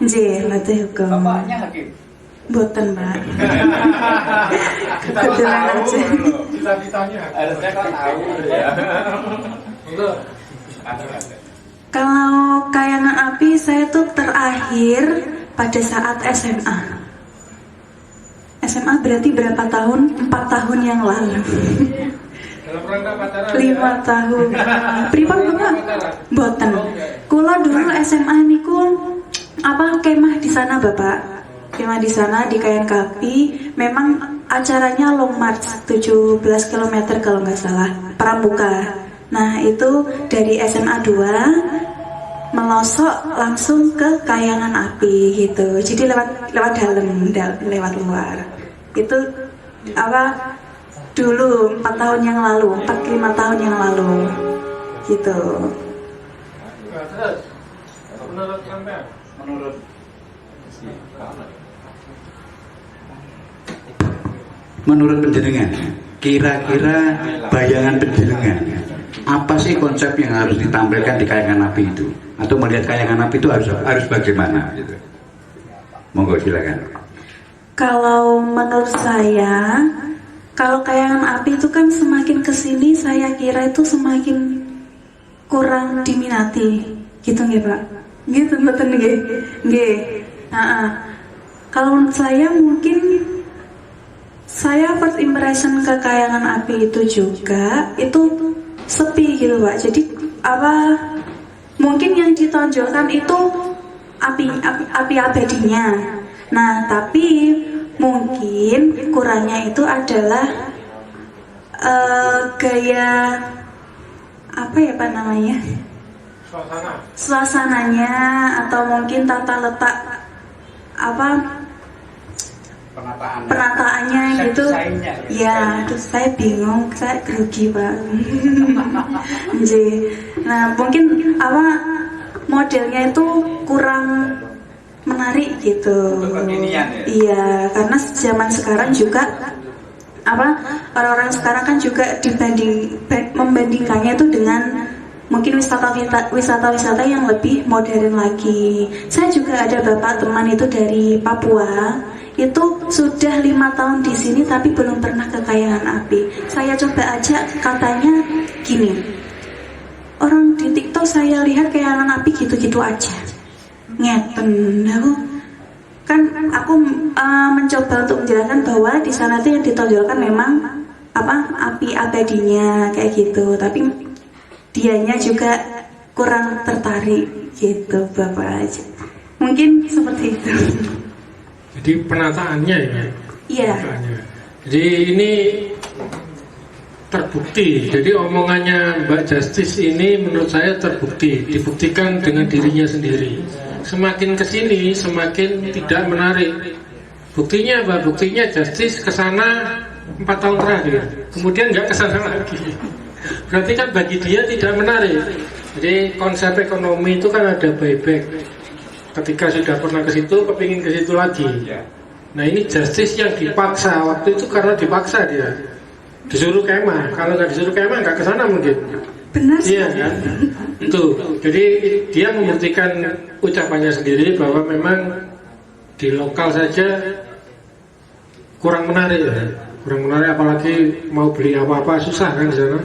Nggih, lha hukum. Bapaknya hakim. Boten, Mbak. Kebetulan aja. Cita-citanya Harusnya kan tahu ya. Kalau Kayangan Api saya tuh terakhir pada saat SMA. SMA berarti berapa tahun? 4 tahun yang lalu. dalam rangka pacaran. 5 tahun. Pripun Bapak? Boten. Kula dulu SMA niku kemah di sana Bapak. Kemah di sana di Kayangan Api. Memang acaranya long march 17 km kalau nggak salah, pramuka. Nah itu dari SMA 2 melosok langsung ke Kayangan Api gitu. Jadi lewat dalam, lewat luar. Itu dulu 4 tahun yang lalu, 4-5 tahun yang lalu gitu. Nah, terus menurut sampean? Menurut penjenengan, kira-kira bayangan penjenengan, apa sih konsep yang harus ditampilkan di Kayangan Api itu? Atau melihat Kayangan Api itu harus bagaimana? Gitu. Monggo silakan. Kalau menurut saya, kalau Kayangan Api itu kan semakin kesini saya kira itu semakin kurang diminati, gitu nggih Pak? Gitu betul nggih. Kalau menurut saya mungkin saya first impression ke Kayangan Api itu juga itu sepi gitu Pak. Jadi mungkin yang ditonjolkan itu api abadinya. Nah, tapi mungkin kurangnya itu adalah gaya apa ya Pak namanya? Suasananya atau mungkin tata letak penataannya gitu. Ya, terus saya bingung, saya grogi Pak. Nah, mungkin modelnya itu kurang menarik gitu. Iya, karena zaman sekarang juga orang-orang sekarang kan juga membandingkannya itu dengan mungkin wisata-wisata yang lebih modern lagi. Saya juga ada bapak teman itu dari Papua, itu sudah 5 tahun di sini tapi belum pernah ke Kayangan Api. Saya coba ajak, katanya gini, orang di TikTok saya lihat Kayangan Api gitu-gitu aja. Ngeten, aku mencoba untuk menjelaskan bahwa di sana itu yang ditonjolkan memang api abadinya kayak gitu, tapi dianya juga kurang tertarik gitu Bapak aja. Mungkin seperti itu. Jadi penataannya ya. Iya. Jadi ini terbukti. Jadi omongannya Mbak Justice ini menurut saya terbukti, dibuktikan dengan dirinya sendiri. Semakin kesini semakin tidak menarik. Buktinya apa? Buktinya Justice kesana 4 tahun terakhir, kemudian nggak kesana lagi. Berarti kan bagi dia tidak menarik. Jadi konsep ekonomi itu kan ada buyback. Ketika sudah pernah ke situ, kepingin ke situ lagi. Nah ini Justice yang dipaksa waktu itu karena dipaksa dia. Disuruh kemah. Kalau nggak disuruh kemah nggak kesana mungkin. Benar sih. Iya kan? Itu. Jadi dia membuktikan ucapannya sendiri bahwa memang di lokal saja kurang menarik ya. Kurang menarik, apalagi mau beli apa-apa susah kan di sana.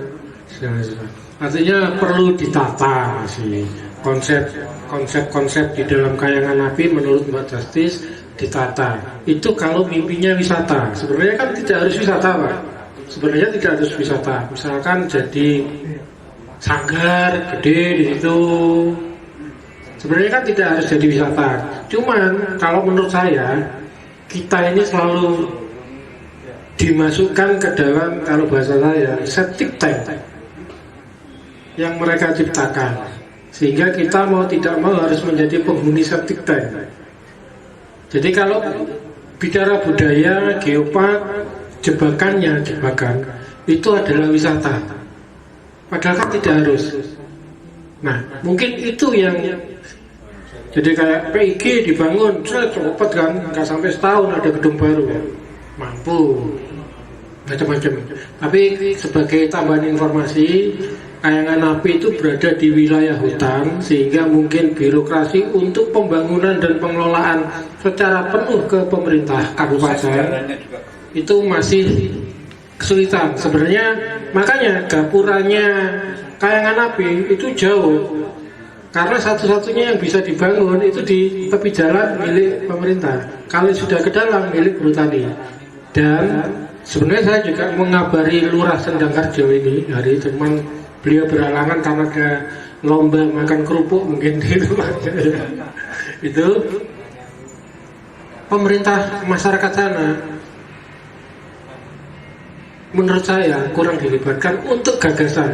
Artinya perlu ditata masih konsep di dalam Kayangan Api menurut Mbak Justice ditata. Itu kalau mimpinya wisata. Sebenarnya kan tidak harus wisata Pak. Sebenarnya tidak harus wisata. Misalkan jadi sanggar gede di situ. Sebenarnya kan tidak harus jadi wisata. Cuman kalau menurut saya kita ini selalu dimasukkan ke dalam, kalau bahasa saya, septic tank yang mereka ciptakan, sehingga kita mau tidak mau harus menjadi penghuni septic tank. Jadi kalau bicara budaya, geopark, jebakan itu adalah wisata, padahal kan tidak harus. Nah mungkin itu yang jadi kayak PIG dibangun cepet kan, nggak sampai setahun ada gedung baru, mampu macam-macam. Tapi sebagai tambahan informasi, Kayangan Api itu berada di wilayah hutan, sehingga mungkin birokrasi untuk pembangunan dan pengelolaan secara penuh ke pemerintah kabupaten itu masih kesulitan sebenarnya. Makanya gapuranya Kayangan Api itu jauh, karena satu-satunya yang bisa dibangun itu di tepi jalan milik pemerintah. Kalau sudah ke dalam milik Perhutani. Dan sebenarnya saya juga mengabari Lurah Sendangkarjo ini hari, cuman beliau berhalangan karena ada lomba makan kerupuk mungkin di rumahnya. Itu pemerintah masyarakat sana menurut saya kurang dilibatkan untuk gagasan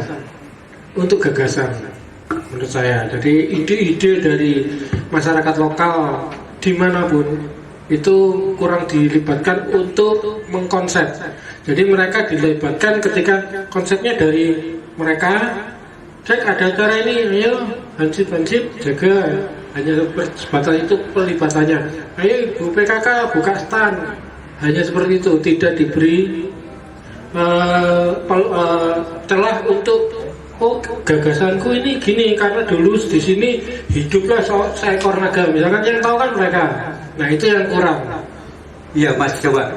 menurut saya. Jadi ide-ide dari masyarakat lokal dimanapun itu kurang dilibatkan untuk mengkonsep. Jadi mereka dilibatkan ketika konsepnya dari mereka, cek ada acara ini, ayo hansip jaga, hanya sebatas itu pelibatannya. Ayo Ibu PKK buka stand, hanya seperti itu, tidak diberi celah untuk gagasanku ini gini karena dulu di sini hiduplah seekor naga, misalkan, yang tahu kan mereka. Nah itu yang kurang. Iya Mas, coba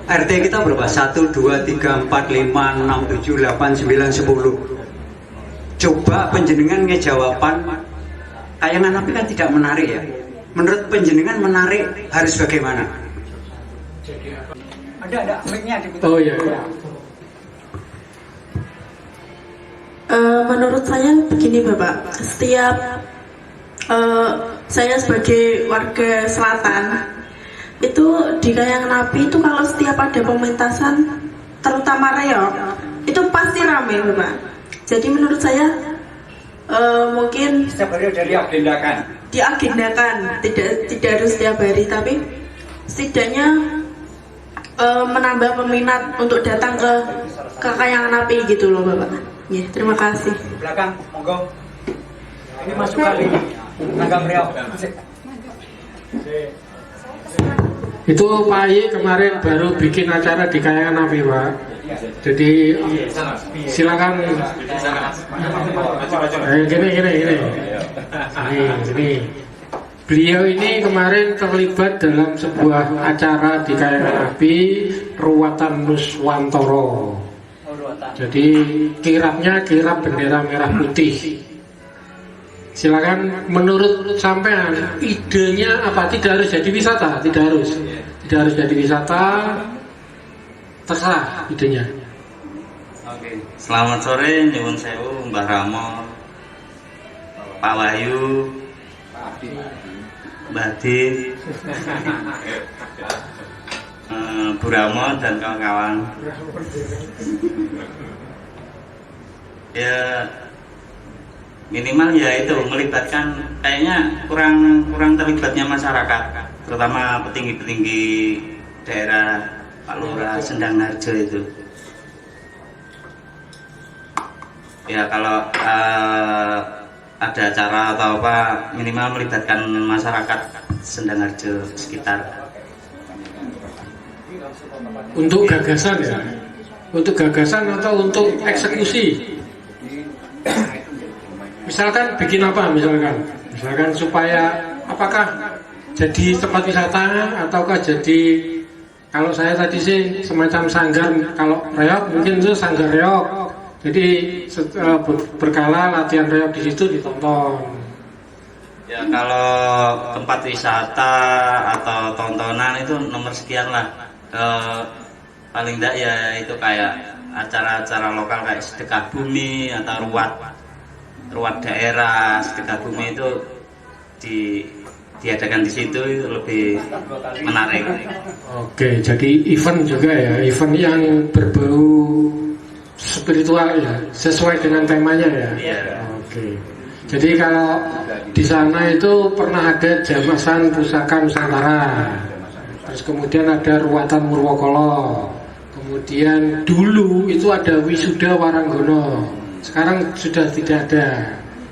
RT kita berapa? 1, 2, 3, 4, 5, 6, 7, 8, 9, 10. Coba penjenengan ngejawaban Kayangan Api kan tidak menarik ya. Menurut penjenengan menarik harus bagaimana? Ada mic-nya diputar. Oh iya. Menurut saya begini Bapak, setiap saya sebagai warga selatan itu di Kayangan Api itu kalau setiap ada pementasan terutama reog itu pasti ramai Bapak. Jadi menurut saya mungkin Setiap hari ada diagendakan, tidak harus setiap hari, tapi setidaknya menambah peminat untuk datang ke Kayangan Api gitu loh Bapak. Ya, terima kasih. belakang, monggo. Ini masuk kali tanggap reog. Itu Pak Ayi kemarin baru bikin acara di Kayangan Api Pak. Jadi silakan. Gini. Beliau ini kemarin terlibat dalam sebuah acara di Kayangan Api Ruwatan Nuswantoro. Jadi kirapnya kirap bendera merah putih. Silakan menurut sampean idenya apa? Tidak harus jadi wisata, tidak harus jadi wisata, terserah idenya. Oke, selamat sore nyuwun sewu Mbah Ramo, Pak Wahyu, Mbah Din, Bu Ramo dan kawan-kawan. Ya minimal ya itu melibatkan, kayaknya kurang terlibatnya masyarakat, terutama petinggi-petinggi daerah Pak Lurah Sendang Narjo itu. Ya kalau ada acara atau apa minimal melibatkan masyarakat Sendang Narjo sekitar. Untuk gagasan ya, untuk gagasan atau untuk eksekusi. Misalkan bikin apa? Misalkan supaya apakah jadi tempat wisata ataukah jadi, kalau saya tadi sih semacam sanggar, kalau reog mungkin itu sanggar reog. Jadi berkala latihan reog di situ ditonton. Ya kalau tempat wisata atau tontonan itu nomor sekian lah. Paling enggak ya itu kayak acara-acara lokal kayak sedekah bumi atau ruat daerah. Sedekah bumi itu diadakan di situ itu lebih menarik. Oke, jadi event juga ya, event yang berbau spiritual ya, sesuai dengan temanya ya. Iya. Oke. Jadi kalau di sana itu pernah ada jamasan pusaka Nusantara, terus kemudian ada ruwatan Murwokolo, kemudian dulu itu ada wisuda Waranggono, sekarang sudah tidak ada.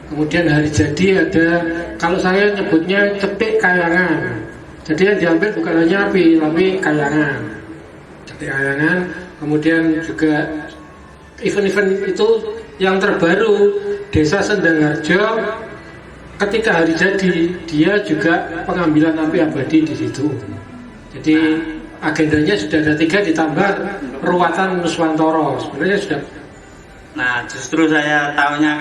Kemudian hari jadi ada, kalau saya nyebutnya cepik kayangan. Jadi yang diambil bukan hanya api, tapi kayangan. Cepik kayangan. Kemudian juga event-event itu yang terbaru, Desa Sendangharjo, ketika hari jadi dia juga pengambilan api abadi di situ. Jadi agendanya sudah ada 3 ditambah ruwatan Nuswantoro. Sebenarnya sudah. Nah justru saya tahunya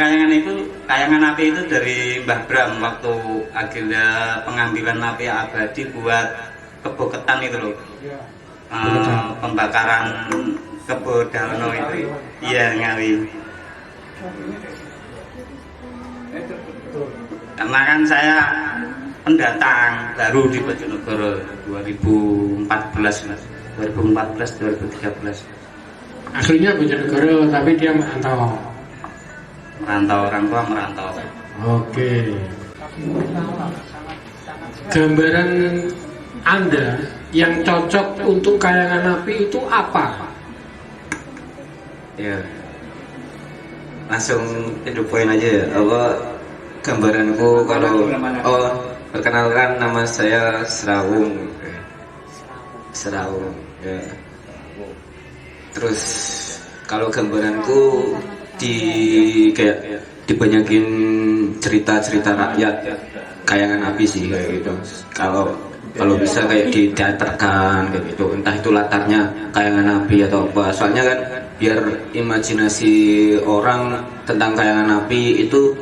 kayangan api itu dari Mbah Bram waktu agenda pengambilan api abadi buat Kebo Ketan itu loh. Pembakaran Kebo Dalno itu. Iya Ngawi. Karena kan saya pendatang baru di Bojonegoro 2014-2013. Aslinya Bojonegoro tapi dia merantau. Orang tua merantau. Oke. Gambaran Anda yang cocok untuk kayangan api itu apa? Ya. Langsung hidup poin aja ya. Apa gambaranku kalau perkenalkan nama saya Serawung. Serawung ya. Terus kalau gambaranku dibanyakin cerita-cerita rakyat kayangan api sih kayak gitu. Kalau bisa kayak diteaterkan kayak gitu, entah itu latarnya kayangan api atau apa. Soalnya kan biar imajinasi orang tentang kayangan api itu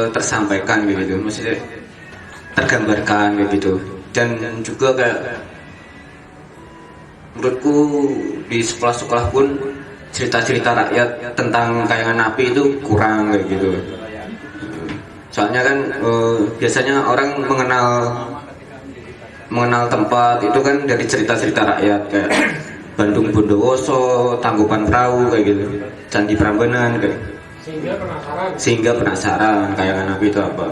tersampaikan gitu, maksudnya tergambarkan kayak gitu. Dan juga kayak menurutku di sekolah-sekolah pun cerita-cerita rakyat tentang kayangan api itu kurang kayak gitu. Soalnya kan biasanya orang mengenal tempat itu kan dari cerita-cerita rakyat kayak Bandung Bondowoso, Tangkuban Perahu kayak gitu, Candi Prambanan kayak. Sehingga penasaran kayangan api itu apa.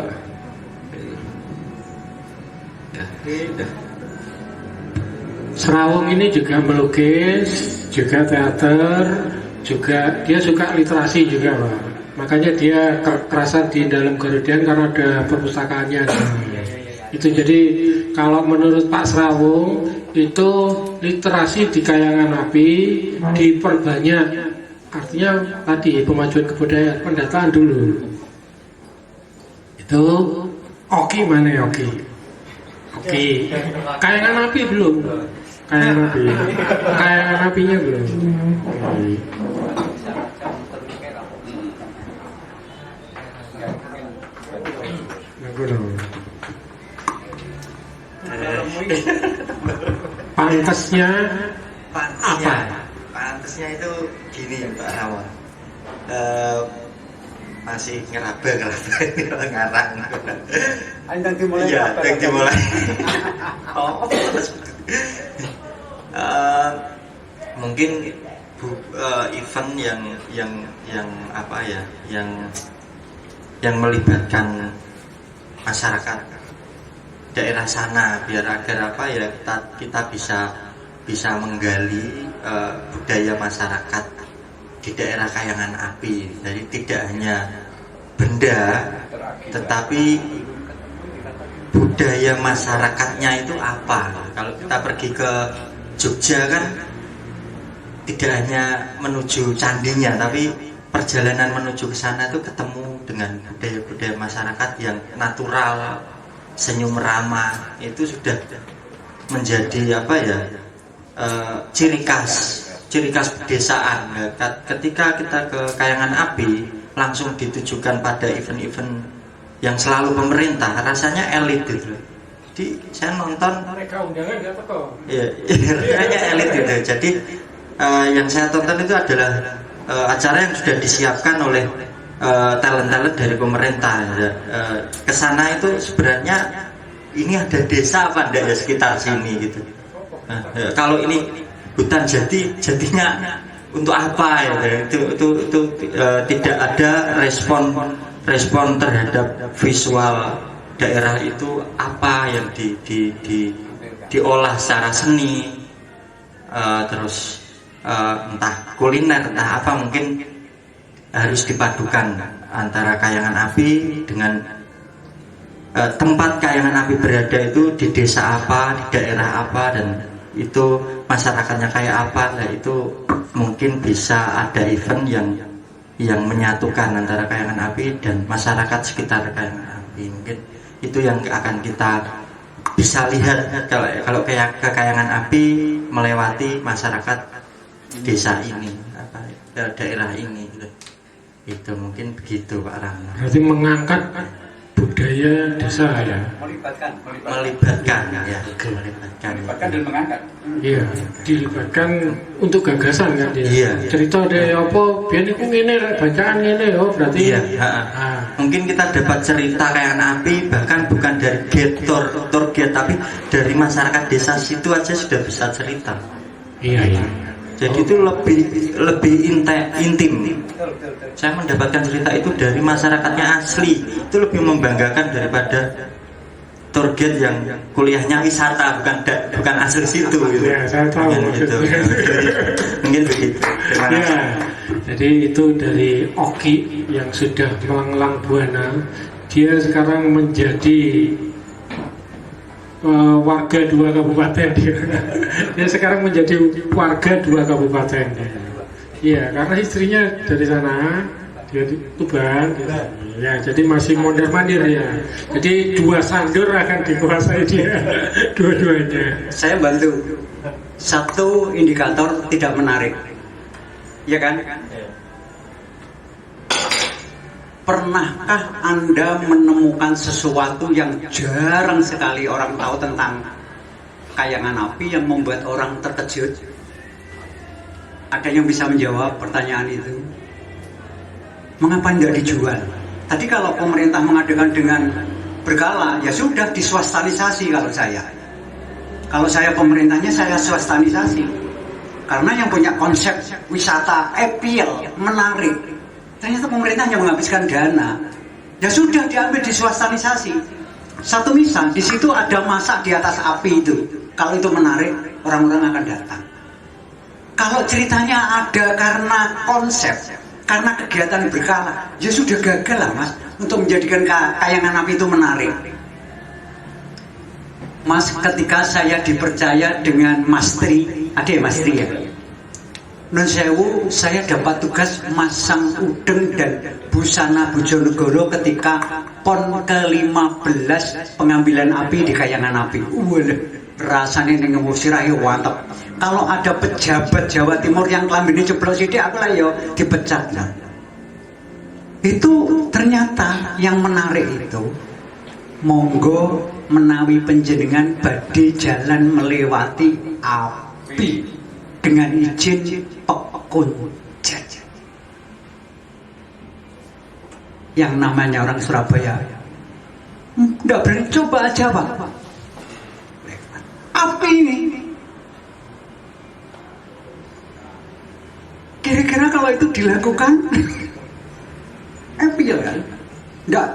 Serawung ini juga melukis, juga teater, juga dia suka literasi juga, Pak. Makanya dia kerasan di dalam Garudian karena ada perpustakaannya. Itu jadi kalau menurut Pak Serawung itu literasi di kayangan api diperbanyak. Artinya tadi pemajuan kebudayaan, pendataan dulu. Itu oki mana ya oki? Oki. Kayangan api belum. Kayangan apinya belum. Pantasnya apa? Pantasnya itu gini Pak Rawan, masih ngeraba ngarang. Yang dimulai. Iya, yang dimulai. Mungkin event yang apa ya, yang melibatkan masyarakat daerah sana, biar agar apa ya kita bisa menggali budaya masyarakat di daerah Kayangan Api. Jadi tidak hanya benda, tetapi budaya masyarakatnya itu apa. Kalau kita pergi ke Jogja kan tidak hanya menuju candinya, tapi perjalanan menuju ke sana itu ketemu dengan budaya-budaya masyarakat yang natural, senyum ramah. Itu sudah menjadi apa ya, ciri khas pedesaan. Ketika kita ke Kayangan Api langsung ditujukan pada event-event yang selalu pemerintah, rasanya elit gitu. Jadi saya nonton mereka undangan nggak teko. Iya, rasanya elit gitu. Jadi yang saya tonton itu adalah acara yang sudah disiapkan oleh talent-talent dari pemerintah. Kesana itu sebenarnya ini ada desa apa enggak ya sekitar sini gitu. Nah, kalau ini hutan jadinya untuk apa ya? Itu tidak ada respon terhadap visual daerah itu apa yang diolah secara seni, terus entah kuliner entah apa, mungkin harus dipadukan antara Kayangan Api dengan tempat Kayangan Api berada itu di desa apa, di daerah apa, dan itu masyarakatnya kayak apa. Nah, itu mungkin bisa ada event yang menyatukan antara Kayangan Api dan masyarakat sekitar Kayangan Api. Mungkin itu yang akan kita bisa lihat kalau ke Kayangan Api melewati masyarakat desa ini, daerah ini gitu. Itu mungkin begitu Pak Rahman. Berarti mengangkat budaya desa ya. Melibatkan ya. Melibatkan dan mengangkat. Iya, dilibatkan untuk gagasan kan dia. Iya. Cerita deh apa biar niku ngene bacaan ngene oh berarti. Iya, mungkin kita dapat cerita Kayangan Api bahkan bukan dari tour guide, tapi dari masyarakat desa situ aja sudah bisa cerita. Iya. Jadi itu lebih intim. Saya mendapatkan cerita itu dari masyarakatnya asli. Itu lebih membanggakan daripada tour guide yang kuliahnya wisata, bukan asli situ gitu. Ya, saya tahu Mungkin begitu. Terima kasih. Ya, jadi itu dari Oki yang sudah melanglang buana. Dia sekarang menjadi warga 2 kabupaten dia sekarang menjadi warga 2 kabupaten. Iya, karena istrinya dari sana, dia di Tuban. Ya, jadi masih mondar mandir ya. Jadi 2 sandur akan dikuasai dia, dua-duanya. Saya bantu. Satu indikator tidak menarik, ya kan? Pernahkah Anda menemukan sesuatu yang jarang sekali orang tahu tentang Kayangan Api yang membuat orang terkejut? Ada yang bisa menjawab pertanyaan itu? Mengapa tidak dijual? Tadi kalau pemerintah mengadakan dengan berkala, ya sudah diswastanisasi kalau saya. Kalau saya pemerintahnya, saya swastanisasi. Karena yang punya konsep wisata appeal, menarik, ternyata pemerintahnya menghabiskan dana. Ya sudah diambil diswastanisasi. Satu misal, di situ ada masak di atas api itu. Kalau itu menarik, orang-orang akan datang. Kalau ceritanya ada karena konsep, karena kegiatan berkala, ya sudah gagal lah mas untuk menjadikan kayangan api itu menarik. Mas, ketika saya dipercaya dengan Mastri, ada ya Mastri ya? Nun sewu, saya dapat tugas masang udeng dan busana Bojonegoro ketika PON ke-15 pengambilan api di kayangan api. Walah, rasanya nengemu sirahe wantep. Kalau ada pejabat Jawa Timur yang kelambine ceblok sithik, aku lah yo dipecat lah. Itu ternyata yang menarik itu, monggo menawi panjenengan badhe jalan melewati api dengan izin pekunjet. Yang namanya orang Surabaya enggak berani, coba aja Pak. Api ini kira-kira kalau itu dilakukan api ya kan? Enggak,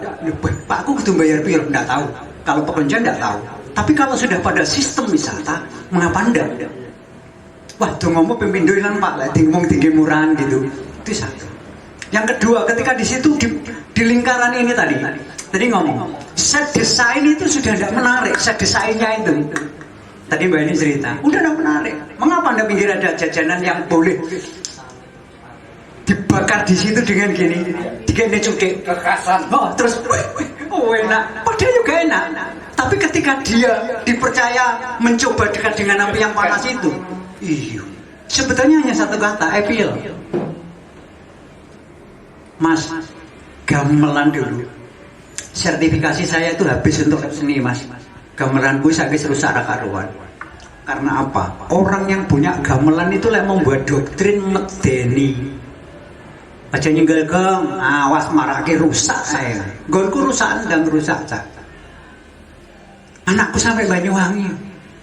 Pak aku kudu bayar piro, enggak tahu. Kalau pekerja enggak tahu. Tapi kalau sudah pada sistem wisata, mengapa enggak? Wah, tuh ngomong pemimpin doilan Pak, lah ngomong tinggi murahan gitu. Itu satu. Yang kedua, ketika di situ di lingkaran ini tadi ngomong, set desain itu sudah tidak menarik, set desainnya itu. Tadi Mbak ini cerita, udah tidak menarik. Mengapa Anda pikir ada jajanan yang boleh dibakar di situ dengan gini, digene cukai kekasan. Oh, terus enak. Padahal juga enak. Tapi ketika dia dipercaya mencoba dekat dengan api yang panas itu, iya. Sebetulnya hanya satu kata, appeal. Mas, gamelan dulu. Sertifikasi saya itu habis untuk seni, Mas. Gamelanku saya rusak karuan. Karena apa? Orang yang punya gamelan itu lah membuat doktrin medeni. Aja nyenggel geng, awas marake rusak saya. Gonku rusak dan rusak cak. Anakku sampai Banyuwangi,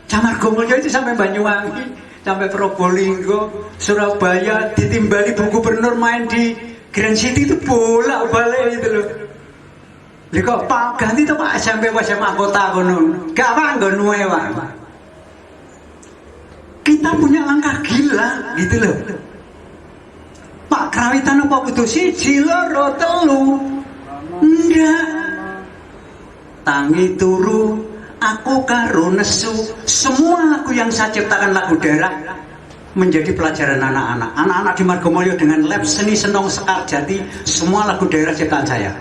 Camargomulyo itu sampai Banyuwangi, sampai Probolinggo, Surabaya, ditimbali Bu Gubernur main di Grand City itu bolak-balik itu loh. Lha kok Pak ganti to Pak SMP SMA kota kono. Gak apa ngono wae Pak. Kita punya langkah gila gitu loh. Pak Krawitan apa kudu siji loro telu? Enggak. Tangi turu aku karo nesu. Semua lagu yang saya ciptakan lagu daerah menjadi pelajaran anak-anak. Anak-anak di Margomulyo dengan lab seni Senong Sekar Jati, semua lagu daerah ciptaan saya.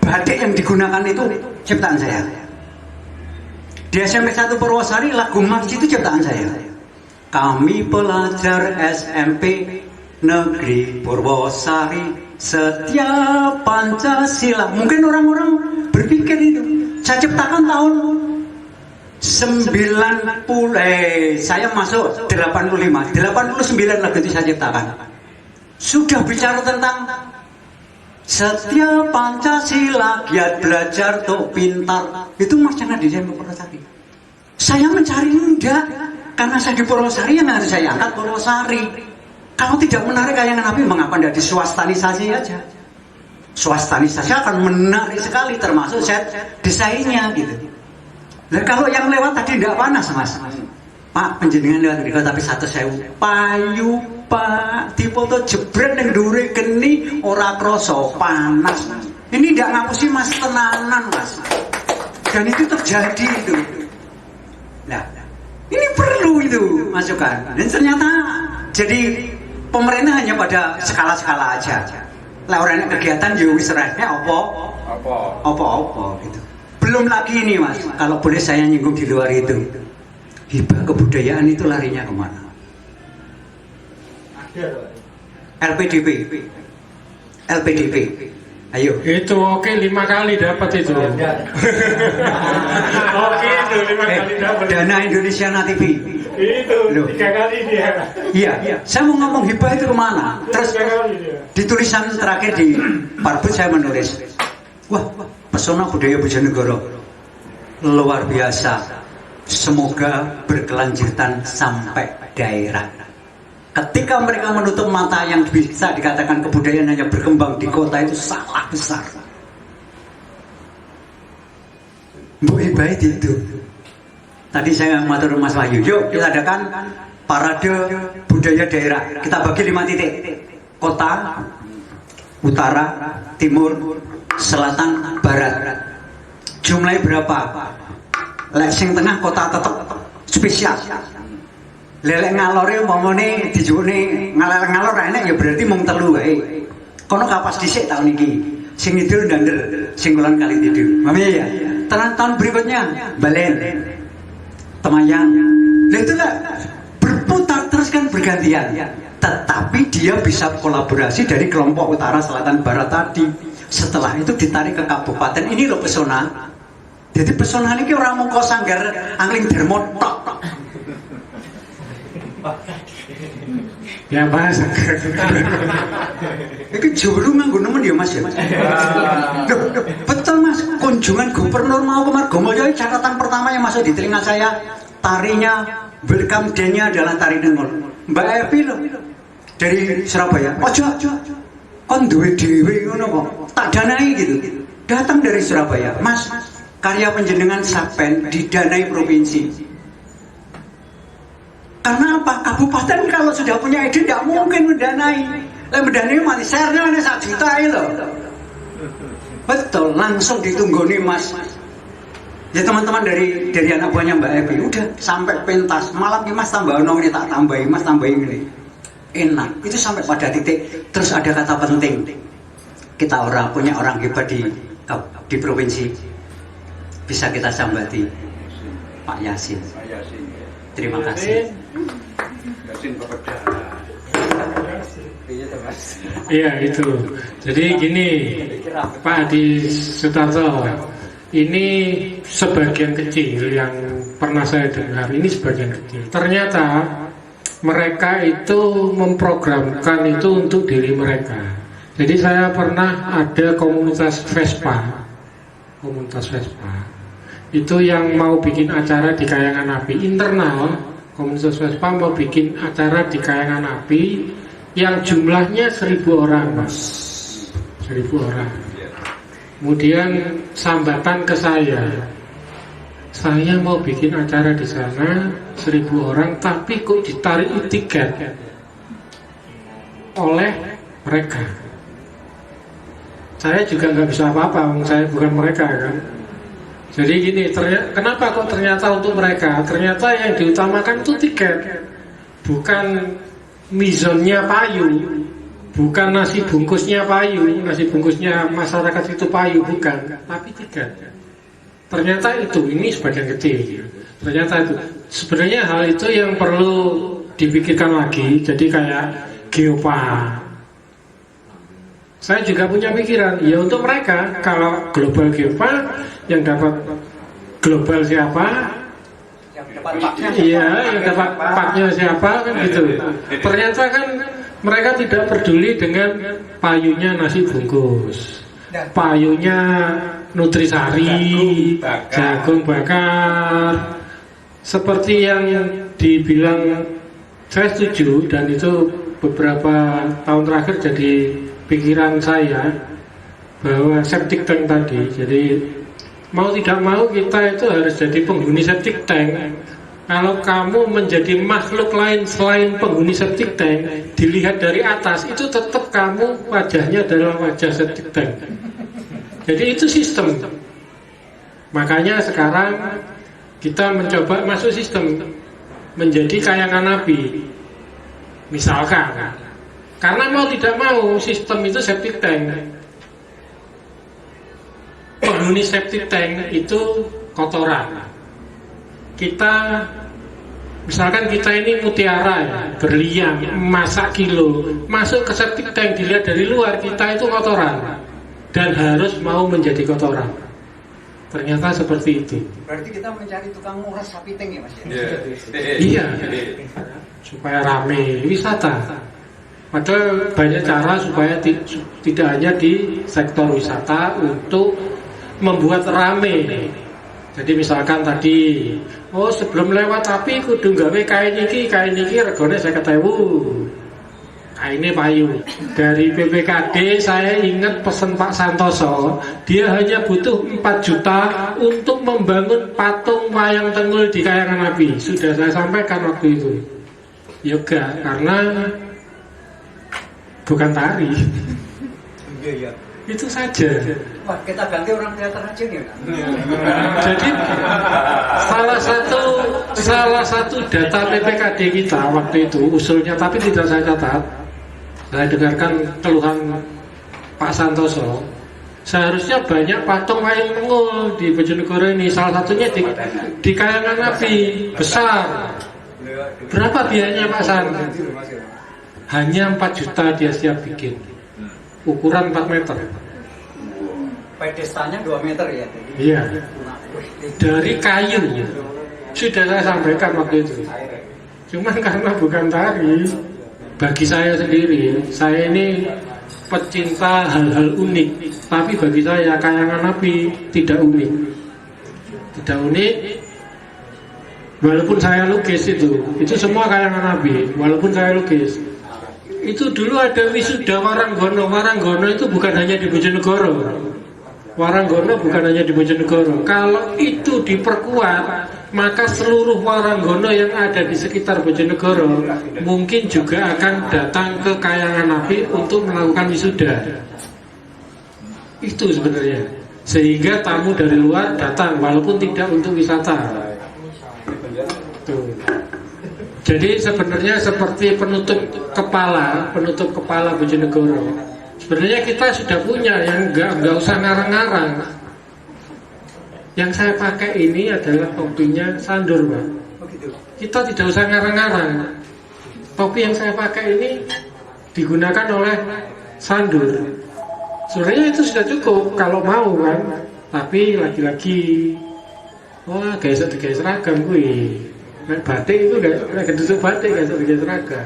Batik yang digunakan itu ciptaan saya. Di SMP 1 Purwosari lagu march itu ciptaan saya. Kami pelajar SMP Negeri Purwosari setia Pancasila. Mungkin orang-orang berpikir itu saya ciptakan tahun 90, saya masuk 85, 89 lagu itu saya ciptakan. Sudah bicara tentang setia Pancasila, giat belajar tuh pintar. Itu macam di saya Purwosari. Saya mencari enggak, karena saya di Purwosari yang harus saya angkat Purwosari. Kalau tidak menarik kayangan api, mengapa tidak diswastanisasi aja? Swastanisasi akan menarik sekali, termasuk set desainnya gitu. Nah, kalau yang lewat tadi tidak panas Mas. Pak penjenengan lewat di tapi 1.000 payu Pak dipoto jebret yang duri geni ora kroso panas. Ini tidak ngapusi Mas, tenanan Mas. Dan itu terjadi itu. Nah, ini perlu itu masukan. Dan ternyata jadi pemerintah hanya pada skala-skala aja. Lah orang kegiatan ya wis apa gitu. Belum lagi ini Mas, kalau boleh saya nyinggung di luar itu. Hibah kebudayaan itu larinya kemana? LPDP. Ayo. Itu oke 5 kali dapat itu. Oke itu 5 kali dapat. Dana Indonesia TV. Itu 3 kali dia. Iya. Saya mau ngomong hibah itu kemana? Terus Di tulisan terakhir di Parbud saya menulis, wah, pesona budaya Bojonegoro luar biasa. Semoga berkelanjutan sampai daerah. Ketika mereka menutup mata, yang bisa dikatakan kebudayaan hanya berkembang di kota itu salah besar. Bu Ibaid itu. Tadi saya matur Mas Wahyu, yuk kita adakan parade budaya daerah. Kita bagi 5 titik. Kota, utara, timur, selatan, barat. Jumlahnya berapa? Lek sing tengah kota tetep spesial. Lelek ngalore umpamane dijone ngalor enek ya berarti mung 3 wae. Kono kapas dhisik tahun iki. Sing ngidul ndander, sing kulon kali tidur. Mami ya. Tahun berikutnya Balen, Temayang. Lah itu lah berputar terus kan bergantian. Tetapi dia bisa kolaborasi dari kelompok utara, selatan, barat tadi. Setelah itu ditarik ke kabupaten. Ini loh pesona. Jadi pesona ini orang mau sanggar angling dermo tok. Ya Mas. Iki juru nganggo nemen ya Mas ya. Betul Mas, kunjungan gubernur mau ke Margomulyo, catatan pertama yang masuk di telinga saya, tarinya, welcome day-nya adalah tari Nengol. Mbak Evi loh, dari Surabaya. Ojo, kon duwe dhewe ngono kok. Tak danai gitu. Datang dari Surabaya. Mas, karya penjenengan Sapen didanai provinsi. Karena apa? Kabupaten kalau sudah punya ide tidak mungkin mendanai. Mendanai mati share-nya 1 juta loh. Betul, langsung ditunggoni Mas. Ya teman-teman dari anak buahnya Mbak Evi, udah sampai pentas. Malam ini Mas tambah ini tak tambahin, Mas tambahin ini. Enak. Itu sampai pada titik. Terus ada kata penting. Kita punya orang hebat di provinsi. Bisa kita sambati. Pak Yasin. Terima kasih. Iya itu. Jadi gini, Pak Adi Sutarto, ini sebagian kecil yang pernah saya dengar. Ini sebagian kecil. Ternyata mereka itu memprogramkan itu untuk diri mereka. Jadi saya pernah ada komunitas Vespa. Itu yang mau bikin acara di Kayangan Api internal. Komunitas Vespa mau bikin acara di Kayangan Api yang jumlahnya 1.000 orang Mas. 1.000 orang. Kemudian sambatan ke saya mau bikin acara di sana 1.000 orang, tapi kok ditarik tiket oleh mereka. Saya juga nggak bisa apa-apa, saya bukan mereka kan. Jadi gini, kenapa kok ternyata untuk mereka? Ternyata yang diutamakan itu tiket, bukan mizonnya payu, bukan nasi bungkusnya payu, nasi bungkusnya masyarakat itu payu, bukan, tapi tiket. Ternyata ini sebagian kecil. Ternyata itu sebenarnya hal itu yang perlu dipikirkan lagi. Jadi kayak Geopark. Saya juga punya pikiran, ya untuk mereka, kalau global Geopark, yang dapat global siapa? Iya, yang dapat paknya siapa kan gitu. Ternyata kan mereka tidak peduli dengan payunya nasi bungkus, payunya Nutrisari, jagung bakar. Seperti yang dibilang, saya setuju, dan itu beberapa tahun terakhir jadi pikiran saya, bahwa septic tank tadi. Jadi mau tidak mau kita itu harus jadi penghuni septic tank. Kalau kamu menjadi makhluk lain selain penghuni septic tank, dilihat dari atas, itu tetap kamu wajahnya adalah wajah septic tank. Jadi itu sistem. Makanya sekarang kita mencoba masuk sistem, menjadi Kayangan Api misalkan. Karena mau tidak mau sistem itu septic tank. Penghuni septic tank itu kotoran. Kita misalkan kita ini mutiara ya, berlian, emas kilo, masuk ke septic tank, dilihat dari luar kita itu kotoran dan harus mau menjadi kotoran. Ternyata seperti itu. Berarti kita mencari tukang nguras sapi tank ya Mas? Iya. Supaya rame wisata. Padahal banyak cara supaya tidak hanya di sektor wisata untuk membuat rame. Jadi misalkan tadi, oh sebelum lewat tapi kudu gawe kain iki regane 50.000. Kaine payu. Dari PPKD saya ingat pesan Pak Santoso, dia hanya butuh 4 juta untuk membangun patung wayang Tengul di Kayangan Api. Sudah saya sampaikan waktu itu. Yoga, karena bukan tari. Iya. Itu saja. Wah, kita ganti orang teater aja nih. Jadi salah satu data PPKD kita waktu itu usulnya, tapi tidak saya catat. Saya dengarkan keluhan Pak Santoso. Seharusnya banyak patung wayang Tengul di Bojonegoro ini. Salah satunya di Kayangan Api besar. Berapa biayanya Pak San? Hanya 4 juta dia siap bikin. Ukuran 4 meter. Pedestanya 2 meter ya? Iya. Dari kayu. Sudah saya sampaikan waktu itu. Cuman karena bukan tari, bagi saya sendiri, saya ini pecinta hal-hal unik. Tapi bagi saya Kayangan Api tidak unik. Tidak unik. Walaupun saya lukis itu semua Kayangan Api. Walaupun saya lukis. Itu dulu ada wisuda Waranggono. Waranggono itu bukan hanya di Bojonegoro. Waranggono bukan hanya di Bojonegoro. Kalau itu diperkuat, maka seluruh Waranggono yang ada di sekitar Bojonegoro mungkin juga akan datang ke Kayangan Api untuk melakukan wisuda. Itu sebenarnya. Sehingga tamu dari luar datang walaupun tidak untuk wisata. Tuh. Jadi sebenarnya seperti penutup kepala Bojonegoro. Sebenarnya kita sudah punya yang nggak usah ngarang-ngarang. Yang saya pakai ini adalah topinya Sandur, Pak. Kita tidak usah ngarang-ngarang. Topi yang saya pakai ini digunakan oleh Sandur. Sebenarnya itu sudah cukup kalau mau kan. Tapi lagi-lagi, wah guys seragam gue. Batik itu nggak keduduk batik, nggak sebagai seragam.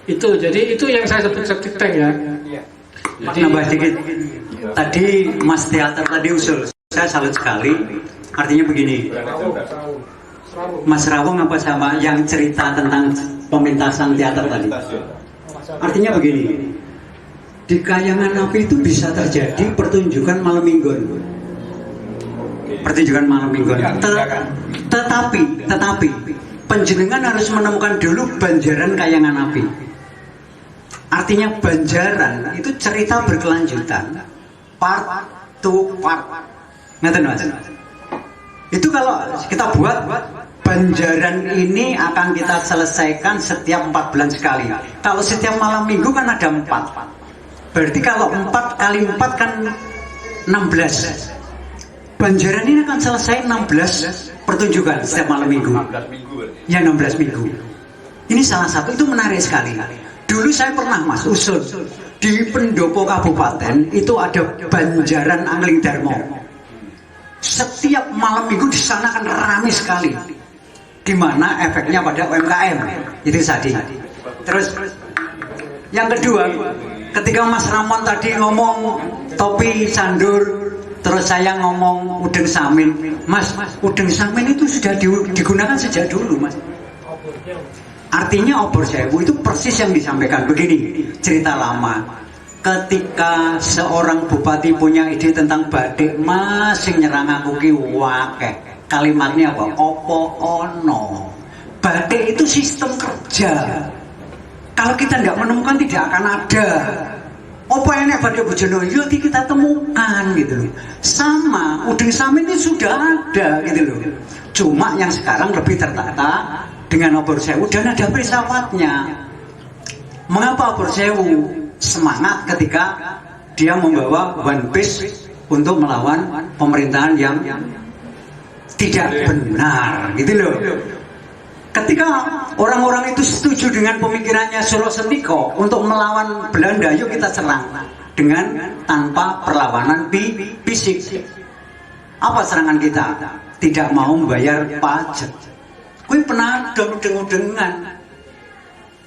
Itu jadi itu yang saya sebut septic tank ya. Mas nambah sedikit. Tadi Mas Teater tadi usul, saya salut sekali. Artinya begini, Mas Rawong apa sama yang cerita tentang pementasan teater tadi. Artinya begini, di Kayangan Api itu bisa terjadi pertunjukan malam mingguan. Pertunjukan malam mingguan. Tetapi penjenengan harus menemukan dulu Banjaran Kayangan Api. Artinya Banjaran itu cerita berkelanjutan, part to part. Ngerti Mas? Itu kalau kita buat Banjaran ini akan kita selesaikan setiap 4 bulan sekali. Kalau setiap malam minggu kan ada 4. Berarti kalau 4 kali 4 kan 16. Banjaran ini akan selesai 16 pertunjukan setiap malam minggu. 16 minggu. Ya 16 minggu. Ini salah satu, itu menarik sekali. Dulu saya pernah Mas usul di pendopo kabupaten itu ada Banjaran Angling Darmo. Setiap malam minggu di sana kan ramai sekali. Di mana efeknya pada UMKM. Itu tadi. Terus yang kedua, ketika Mas Ramon tadi ngomong topi Sandur, terus saya ngomong udeng samin. Mas, udeng samin itu sudah digunakan sejak dulu, Mas. Artinya obor sewu itu persis yang disampaikan. Begini, cerita lama. Ketika seorang bupati punya ide tentang batik, masih nyerang aku ki wakeh. Kalimatnya apa? Opo ono. Batik itu sistem kerja. Kalau kita tidak menemukan tidak akan ada. Apa enak batik Bojonegoro kita temukan gitu loh. Sama udeng samin itu sudah ada gitu loh. Cuma yang sekarang lebih tertata dengan obor sewu dan ada filsafatnya. Mengapa obor sewu? Semangat ketika dia membawa One Piece untuk melawan pemerintahan yang tidak benar gitu loh. Ketika orang-orang itu setuju dengan pemikirannya Suro Sentiko untuk melawan Belanda, yuk kita serang dengan tanpa perlawanan fisik. Apa serangan kita? Tidak mau membayar pajak. Kui pernah udeng-udengan.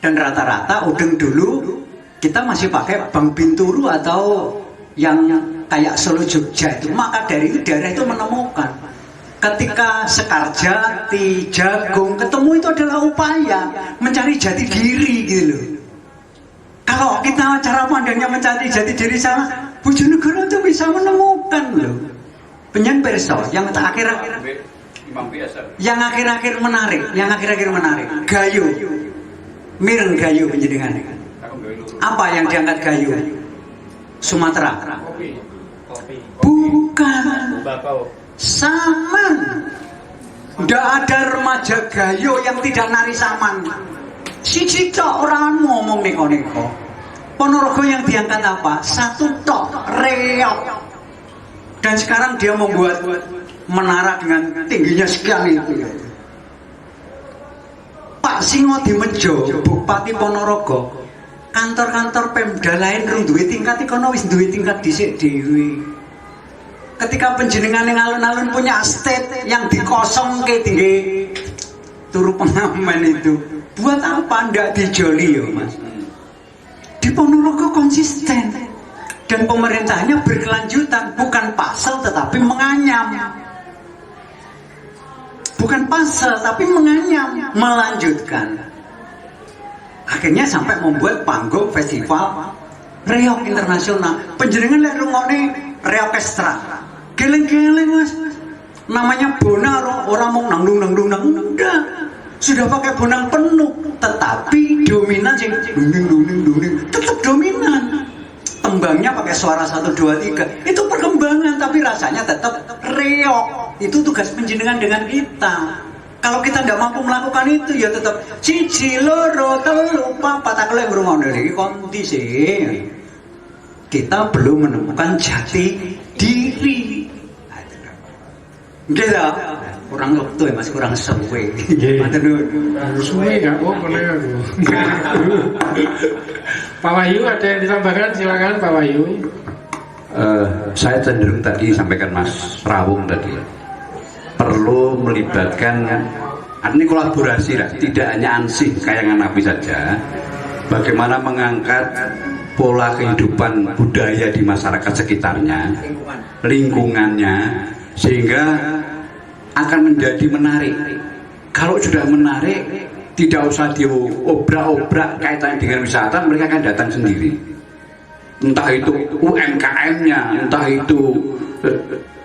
Dan rata-rata udeng dulu kita masih pakai Bank Binturu atau yang kayak Solo Jogja itu. Maka dari itu daerah itu menemukan ketika Sekarjati, Jagung ketemu itu adalah upaya mencari jati diri gitu loh. Kalau kita cara pandangnya mencari jati diri sama, Bojonegoro itu bisa menemukan loh. Penyen perso yang akhir-akhir menarik, Gayo. Mireng Gayo penjenengan. Apa yang diangkat Gayo? Sumatera. Bukan. Saman. Nggak ada remaja Gayo yang tidak nari saman. Siji tok orang ngomong neko-neko. Ponorogo yang diangkat apa? Satu tok, reok. Dan sekarang dia membuat menara dengan tingginya sekian itu. Pak Singo Dimejo, Bupati Ponorogo, kantor-kantor Pemda lain rung duwe tingkat ikono wis duwe tingkat dhisik dhewe. Ketika penjenengan yang alun-alun punya estate yang dikosongke tinggi turu pengamen itu, buat apa ndak dijoli ya Mas? Di Ponorogo konsisten dan pemerintahnya berkelanjutan, bukan pasal tetapi menganyam. Bukan pasal tapi menganyam, melanjutkan. Akhirnya sampai membuat panggung festival reok internasional. Penjenengan lek rungokne reokestra. Geleng-geleng Mas. Namanya Bonar, orang mau nangdung. Enggak. Sudah pakai bonang penuh, tetapi dominan sih duning. Tetap dominan. Tembangnya pakai suara 1 2 3. Itu perkembangan tapi rasanya tetap reok. Itu tugas penjenengan dengan kita. Kalau kita tidak mampu melakukan itu ya tetap siji loro telu papat kalau yang ngrungokno iki kondisi. Kita belum menemukan jati diri. Nggih ta? Kurang waktu ya Mas, kurang suwe. Matur nuwun. Suwe enggak apa-apa aku. Pak Wahyu ada yang ditambahkan, silakan Pak Wahyu. Saya cenderung tadi sampaikan Mas Rawung tadi perlu melibatkan ini kolaborasi lah, tidak hanya ansih kayangan api saja. Bagaimana mengangkat pola kehidupan budaya di masyarakat sekitarnya, lingkungannya, sehingga akan menjadi menarik. Kalau sudah menarik, tidak usah diobrak-obrak kaitan dengan wisata, mereka akan datang sendiri. Entah itu UMKM-nya, entah itu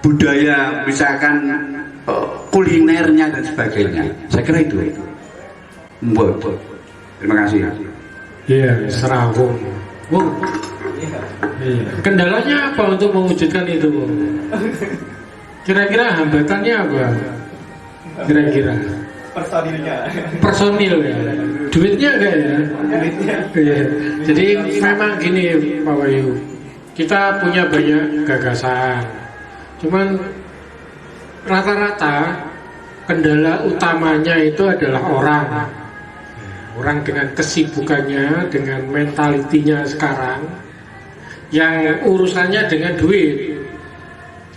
budaya, misalkan kulinernya dan sebagainya. Saya kira itu. Terima kasih. Iya, Serawung. Bung. Iya. Kendalanya apa untuk mewujudkan itu, Bung? Kira-kira hambatannya apa? Kira-kira personil ya, duitnya enggak ya? Iya. Jadi memang gini Pak Wahyu, kita punya banyak gagasan, cuman rata-rata kendala utamanya itu adalah orang dengan kesibukannya, dengan mentalitinya sekarang, yang urusannya dengan duit.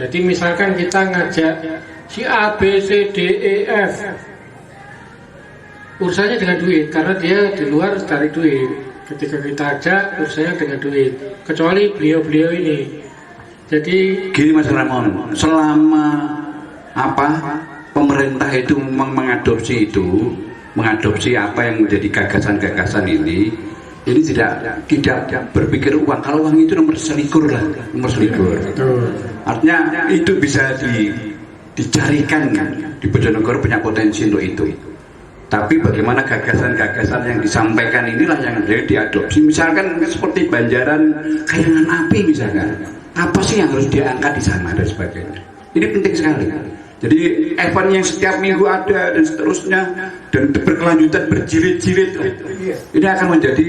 Jadi misalkan kita ngajak si A, B, C, D, E, F, urusannya dengan duit, karena dia di luar cari duit. Ketika kita ajak, urusannya dengan duit. Kecuali beliau-beliau ini. Jadi gini Mas Ramon, selama pemerintah itu mengadopsi apa yang menjadi gagasan-gagasan ini tidak berpikir uang. Kalau uang itu nomor selikur. Artinya itu bisa dicarikan di Bojonegoro, punya potensi untuk itu. Tapi bagaimana gagasan-gagasan yang disampaikan inilah yang diadopsi. Misalkan seperti Banjaran Kayangan Api misalkan, apa sih yang harus diangkat di sana dan sebagainya. Ini penting sekali. Jadi event yang setiap minggu ada dan seterusnya dan berkelanjutan berjilid-jilid, ini akan menjadi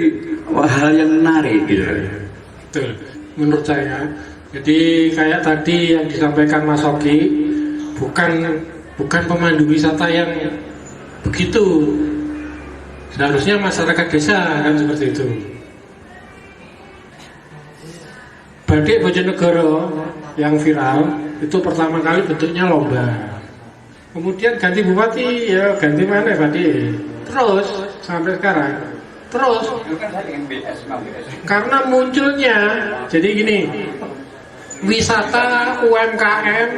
hal yang menarik gitu. Betul, menurut saya. Jadi kayak tadi yang disampaikan Mas Oki, bukan pemandu wisata yang begitu. Seharusnya masyarakat desa kan seperti itu. Badik Bojonegoro yang viral itu pertama kali bentuknya lomba. Kemudian ganti bupati, ya ganti mana Badik. Terus sampai sekarang Terus karena munculnya, jadi gini, wisata, UMKM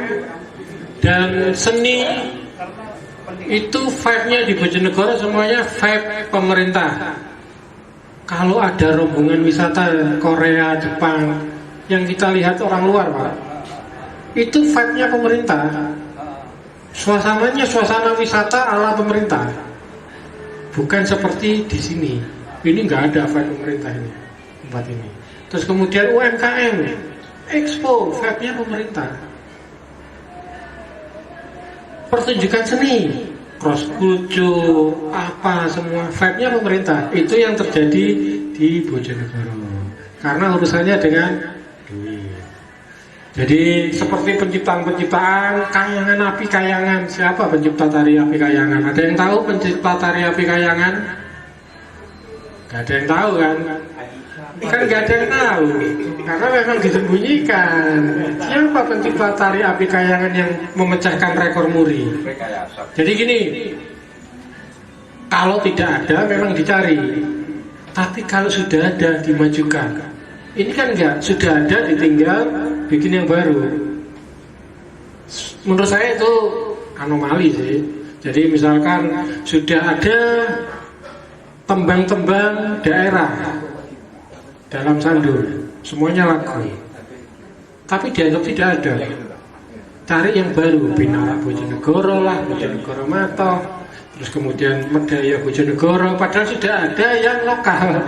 dan seni itu vibe-nya di Bojonegoro semuanya vibe pemerintah. Kalau ada rombongan wisata Korea, Jepang yang kita lihat orang luar, Pak, itu vibe-nya pemerintah. Suasananya suasana wisata ala pemerintah. Bukan seperti di sini. Ini nggak ada vibe pemerintah ini, tempat ini. Terus kemudian UMKM, Expo, vibe-nya pemerintah. Pertunjukan seni, cross culture, apa semua vibe-nya pemerintah. Itu yang terjadi di Bojonegoro. Karena urusannya dengan duit. Jadi seperti penciptaan-penciptaan kayangan api kayangan. Siapa pencipta tari api kayangan? Ada yang tahu pencipta tari api kayangan? Gak ada yang tahu kan? Kan gak ada yang tahu. Karena memang disembunyikan. Siapa pencipta tari api kayangan yang memecahkan rekor muri? Jadi gini, kalau tidak ada memang dicari. Tapi kalau sudah ada dimajukan. Ini kan enggak, sudah ada ditinggal bikin yang baru. Menurut saya itu anomali sih. Jadi misalkan sudah ada tembang-tembang daerah dalam sandur, semuanya lagu, tapi dianggap tidak ada. Cari yang baru, Binara Bojonegoro lah, Bojonegoro Mato, terus kemudian Medaya Bojonegoro, padahal sudah ada yang lokal,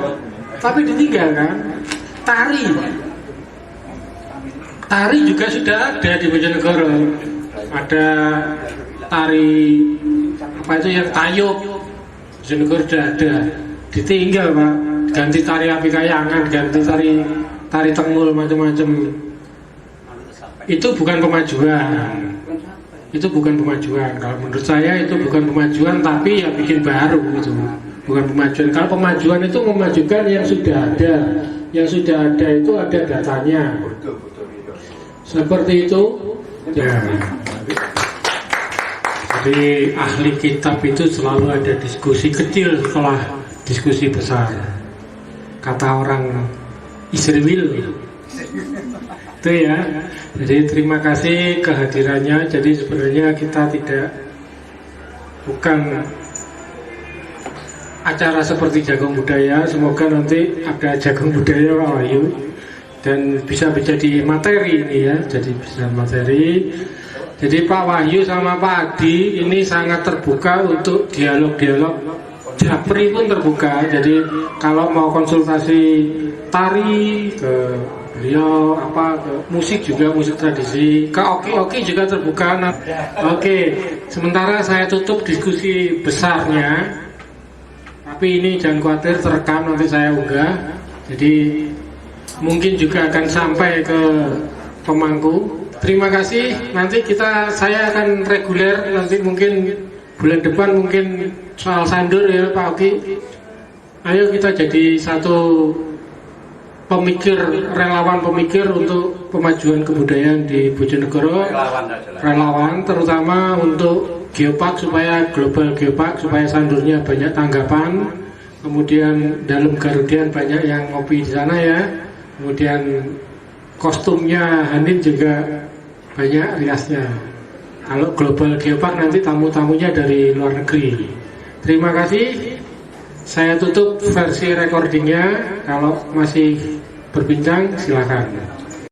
tapi ditinggalkan. Tari juga sudah ada di Bojonegoro. Ada tari apa itu yang tayub, Bojonegoro sudah ada. Ditinggal, Pak. Ganti tari api kayangan, ganti tari tengul macam-macam. Itu bukan kemajuan. Itu bukan kemajuan. Kalau menurut saya itu bukan kemajuan, tapi ya bikin baru gitu. Bukan pemajuan. Kalau pemajuan itu memajukan yang sudah ada. Yang sudah ada itu ada datanya. Seperti itu. Ya. Jadi ahli kitab itu selalu ada diskusi kecil setelah diskusi besar. Kata orang Israel. Itu ya. Jadi terima kasih kehadirannya. Jadi sebenarnya kita bukan acara seperti jagung budaya. Semoga nanti ada jagung budaya Pak Wahyu dan bisa menjadi materi ini ya. Jadi bisa materi. Jadi Pak Wahyu sama Pak Adi ini sangat terbuka untuk dialog-dialog. Japri pun terbuka. Jadi kalau mau konsultasi tari ke beliau, ke musik juga, musik tradisi, ke oki juga terbuka. Nah, oke. Sementara saya tutup diskusi besarnya. Tapi ini jangan khawatir, terekam nanti saya unggah. Jadi mungkin juga akan sampai ke pemangku. Terima kasih. Nanti saya akan reguler. Nanti mungkin bulan depan mungkin soal sandur ya Pak Oki. Ayo kita jadi satu relawan pemikir untuk pemajuan kebudayaan di Bojonegoro. Relawan terutama untuk geopark, supaya global geopark, supaya sandurnya banyak tanggapan. Kemudian dalam Garudian banyak yang ngopi di sana ya. Kemudian kostumnya Hanin juga banyak riasnya. Kalau global geopark nanti tamu-tamunya dari luar negeri. Terima kasih. Saya tutup versi recordingnya. Kalau masih berbincang silakan.